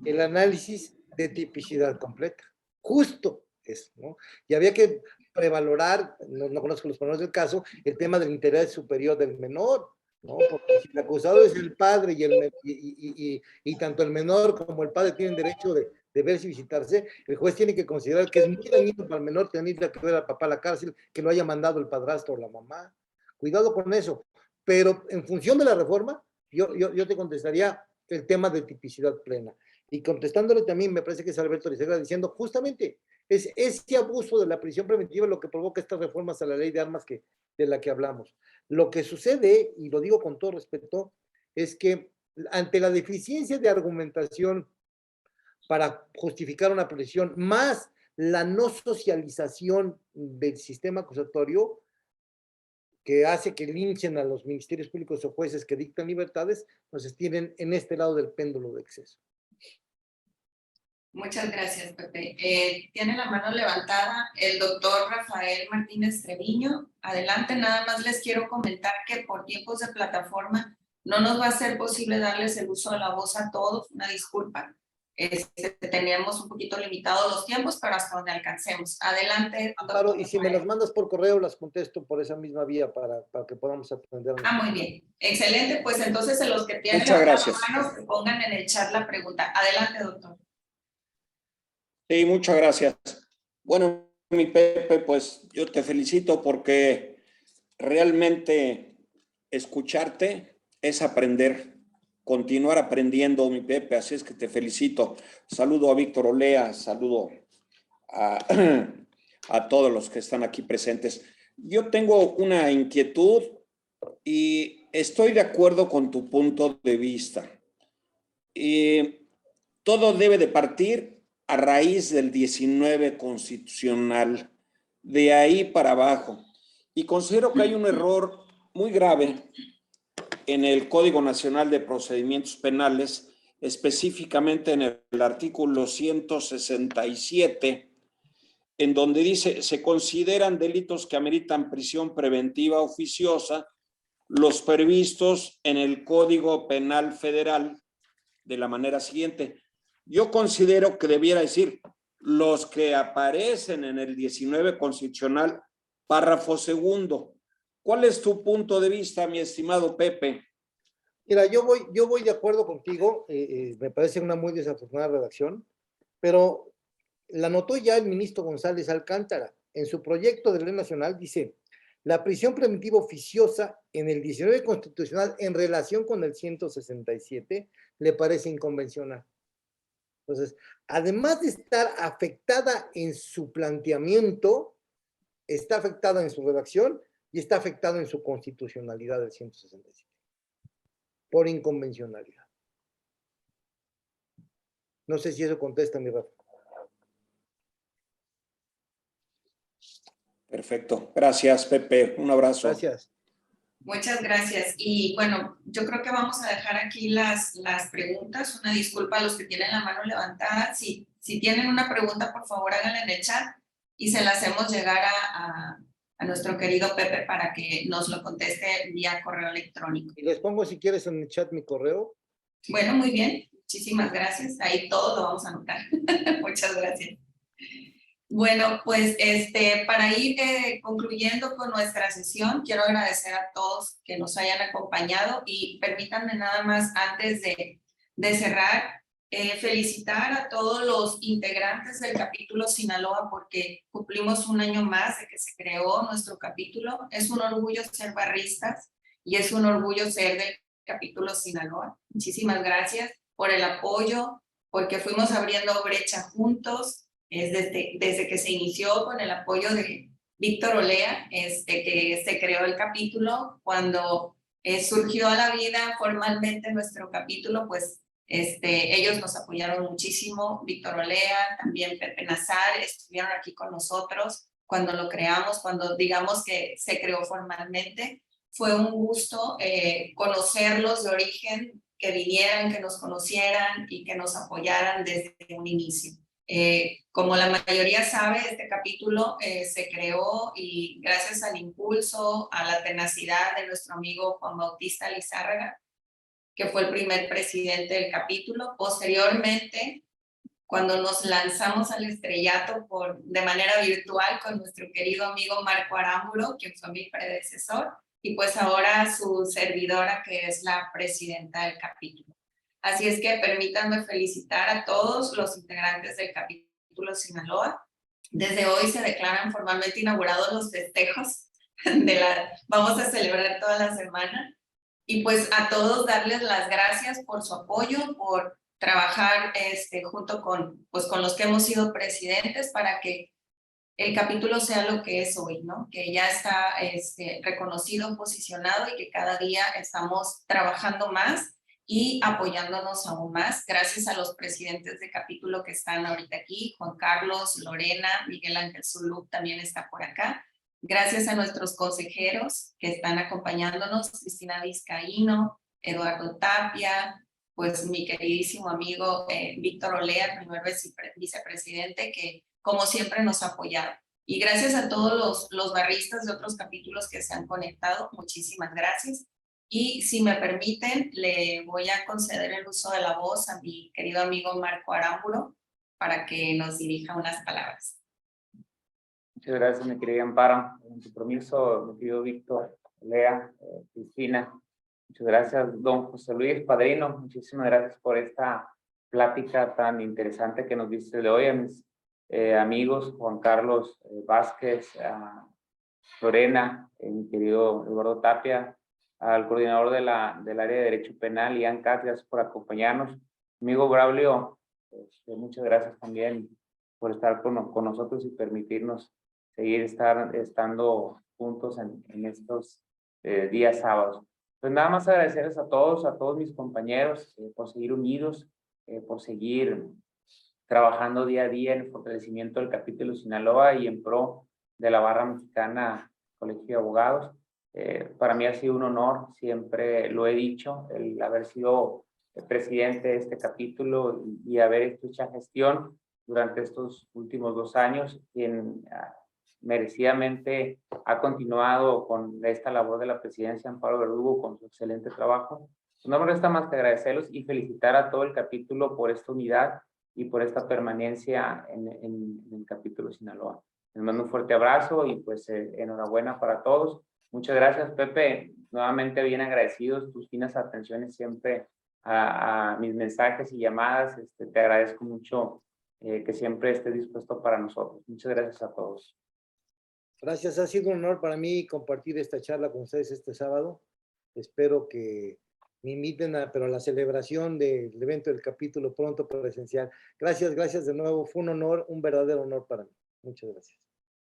el análisis de tipicidad completa. Justo eso, ¿no? Y había que prevalorar, no conozco los pormenores del caso, el tema del interés superior del menor, ¿no? Porque si el acusado es el padre y tanto el menor como el padre tienen derecho de verse y visitarse, el juez tiene que considerar que es muy dañino para el menor tener que ver al papá a la cárcel, que lo haya mandado el padrastro o la mamá. Cuidado con eso. Pero en función de la reforma, yo te contestaría el tema de tipicidad plena. Y contestándole también, me parece que es Alberto Lizárraga diciendo, justamente, es ese abuso de la prisión preventiva lo que provoca estas reformas a la ley de armas de la que hablamos. Lo que sucede, y lo digo con todo respeto, es que ante la deficiencia de argumentación para justificar una prisión, más la no socialización del sistema acusatorio, que hace que linchen a los ministerios públicos o jueces que dictan libertades, nos tienen en este lado del péndulo de exceso. Muchas gracias, Pepe. Tiene la mano levantada el doctor Rafael Martínez Treviño. Adelante, nada más les quiero comentar que por tiempos de plataforma no nos va a ser posible darles el uso de la voz a todos, una disculpa. Teníamos un poquito limitados los tiempos, pero hasta donde alcancemos. Adelante. Claro, y si me las mandas por correo, las contesto por esa misma vía para que podamos aprender. Muy bien. Excelente. Pues entonces, los que tienen Muchas las gracias. manos, que pongan en el chat la pregunta. Adelante, doctor. Sí, muchas gracias. Bueno, mi Pepe, pues yo te felicito porque realmente escucharte es aprender, continuar aprendiendo, mi Pepe, así es que te felicito. Saludo a Víctor Olea, saludo a todos los que están aquí presentes. Yo tengo una inquietud y estoy de acuerdo con tu punto de vista. Todo debe de partir a raíz del 19 constitucional, de ahí para abajo. Y considero que hay un error muy grave en el Código Nacional de Procedimientos Penales, específicamente en el artículo 167, en donde dice, se consideran delitos que ameritan prisión preventiva oficiosa los previstos en el Código Penal Federal de la manera siguiente. Yo considero que debiera decir los que aparecen en el 19 constitucional, párrafo segundo. ¿Cuál es tu punto de vista, mi estimado Pepe? Mira, yo voy de acuerdo contigo, me parece una muy desafortunada redacción, pero la notó ya el ministro González Alcántara. En su proyecto de ley nacional dice, la prisión preventiva oficiosa en el 19 constitucional en relación con el 167 le parece inconvencional. Entonces, además de estar afectada en su planteamiento, está afectada en su redacción y está afectada en su constitucionalidad del 167, por inconvencionalidad. No sé si eso contesta, mi Rafa. Perfecto. Gracias, Pepe. Un abrazo. Gracias. Muchas gracias. Y bueno, yo creo que vamos a dejar aquí las preguntas. Una disculpa a los que tienen la mano levantada. Si tienen una pregunta, por favor, háganla en el chat y se la hacemos llegar a nuestro querido Pepe para que nos lo conteste vía correo electrónico. Y les pongo, si quieres, en el chat mi correo. Bueno, muy bien. Muchísimas gracias. Ahí todo lo vamos a anotar. Muchas gracias. Bueno, pues para ir concluyendo con nuestra sesión, quiero agradecer a todos que nos hayan acompañado y permítanme nada más antes de cerrar, felicitar a todos los integrantes del capítulo Sinaloa porque cumplimos un año más de que se creó nuestro capítulo. Es un orgullo ser barristas y es un orgullo ser del capítulo Sinaloa. Muchísimas gracias por el apoyo, porque fuimos abriendo brecha juntos. Es desde que se inició con el apoyo de Víctor Olea, que se creó el capítulo. Cuando surgió a la vida formalmente nuestro capítulo, pues ellos nos apoyaron muchísimo. Víctor Olea, también Pepe Nazar, estuvieron aquí con nosotros cuando lo creamos, cuando digamos que se creó formalmente. Fue un gusto conocerlos de origen, que vinieran, que nos conocieran y que nos apoyaran desde un inicio. Como la mayoría sabe, este capítulo se creó y gracias al impulso, a la tenacidad de nuestro amigo Juan Bautista Lizárraga, que fue el primer presidente del capítulo. Posteriormente, cuando nos lanzamos al estrellato de manera virtual con nuestro querido amigo Marco Arámbulo, quien fue mi predecesor, y pues ahora su servidora, que es la presidenta del capítulo. Así es que permítanme felicitar a todos los integrantes del capítulo Sinaloa. Desde hoy se declaran formalmente inaugurados los festejos. Vamos a celebrar toda la semana. Y pues a todos darles las gracias por su apoyo, por trabajar junto con los que hemos sido presidentes para que el capítulo sea lo que es hoy, ¿no? Que ya está reconocido, posicionado y que cada día estamos trabajando más y apoyándonos aún más, gracias a los presidentes de capítulo que están ahorita aquí, Juan Carlos, Lorena, Miguel Ángel Zulú también está por acá. Gracias a nuestros consejeros que están acompañándonos, Cristina Vizcaíno, Eduardo Tapia, pues mi queridísimo amigo Víctor Olea, primer vicepresidente, que como siempre nos ha apoyado. Y gracias a todos los barristas de otros capítulos que se han conectado, muchísimas gracias. Y si me permiten, le voy a conceder el uso de la voz a mi querido amigo Marco Aramburo para que nos dirija unas palabras. Muchas gracias, mi querida Amparo. Con tu permiso, mi querido Víctor, Lea, Cristina. Muchas gracias, don José Luis, padrino. Muchísimas gracias por esta plática tan interesante que nos diste de hoy. A mis amigos, Juan Carlos Vázquez, a Lorena, mi querido Eduardo Tapia, al coordinador del área de Derecho Penal, Ian Katz, gracias por acompañarnos. Amigo Braulio, muchas gracias también por estar con nosotros y permitirnos seguir estando juntos en estos días sábados. Pues nada más agradecerles a todos mis compañeros por seguir unidos, por seguir trabajando día a día en el fortalecimiento del capítulo Sinaloa y en pro de la barra mexicana Colegio de Abogados. Para mí ha sido un honor, siempre lo he dicho, el haber sido el presidente de este capítulo y haber hecho esta gestión durante estos últimos 2 años, quien merecidamente ha continuado con esta labor de la presidencia, Amparo Verdugo, con su excelente trabajo. No me resta más que agradecerlos y felicitar a todo el capítulo por esta unidad y por esta permanencia en el capítulo Sinaloa. Les mando un fuerte abrazo y pues enhorabuena para todos. Muchas gracias, Pepe. Nuevamente bien agradecidos, tus finas atenciones siempre a mis mensajes y llamadas. Te agradezco mucho que siempre estés dispuesto para nosotros. Muchas gracias a todos. Gracias, ha sido un honor para mí compartir esta charla con ustedes este sábado. Espero que me inviten a la celebración del evento del capítulo pronto presencial. Gracias de nuevo. Fue un honor, un verdadero honor para mí. Muchas gracias.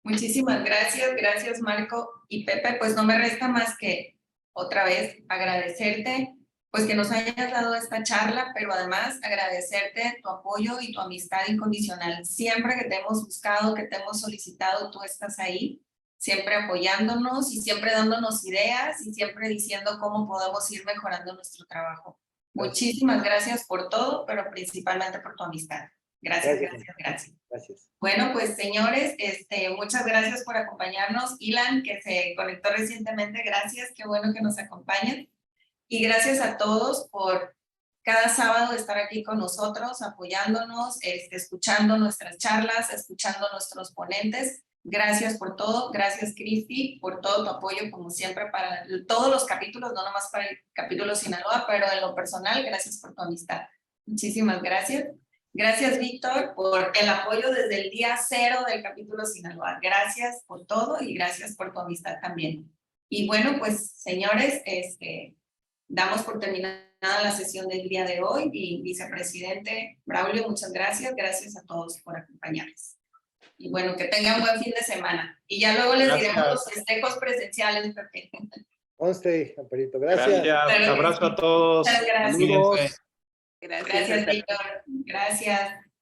Muchísimas gracias Marco y Pepe. Pues no me resta más que otra vez agradecerte, pues que nos hayas dado esta charla, pero además agradecerte tu apoyo y tu amistad incondicional. Siempre que te hemos buscado, que te hemos solicitado, tú estás ahí, siempre apoyándonos y siempre dándonos ideas y siempre diciendo cómo podemos ir mejorando nuestro trabajo. Muchísimas gracias por todo, pero principalmente por tu amistad. Gracias. Bueno, pues señores, muchas gracias por acompañarnos. Ilan, que se conectó recientemente, gracias, qué bueno que nos acompañen. Y gracias a todos por cada sábado estar aquí con nosotros, apoyándonos, escuchando nuestras charlas, escuchando nuestros ponentes. Gracias por todo, gracias Cristi por todo tu apoyo como siempre para todos los capítulos, no nomás para el capítulo Sinaloa, pero en lo personal, gracias por tu amistad. Muchísimas gracias. Gracias Víctor por el apoyo desde el día 0 del capítulo Sinaloa. Gracias por todo y gracias por tu amistad también. Y bueno, pues señores, damos por terminada la sesión del día de hoy y vicepresidente Braulio, muchas gracias. Gracias a todos por acompañarnos. Y bueno, que tengan buen fin de semana. Y ya luego les diremos los festejos presenciales, Pepe. Conste, Amparito, gracias. Abrazo a todos. Muchas gracias. Saludos. Gracias, Víctor. Gracias.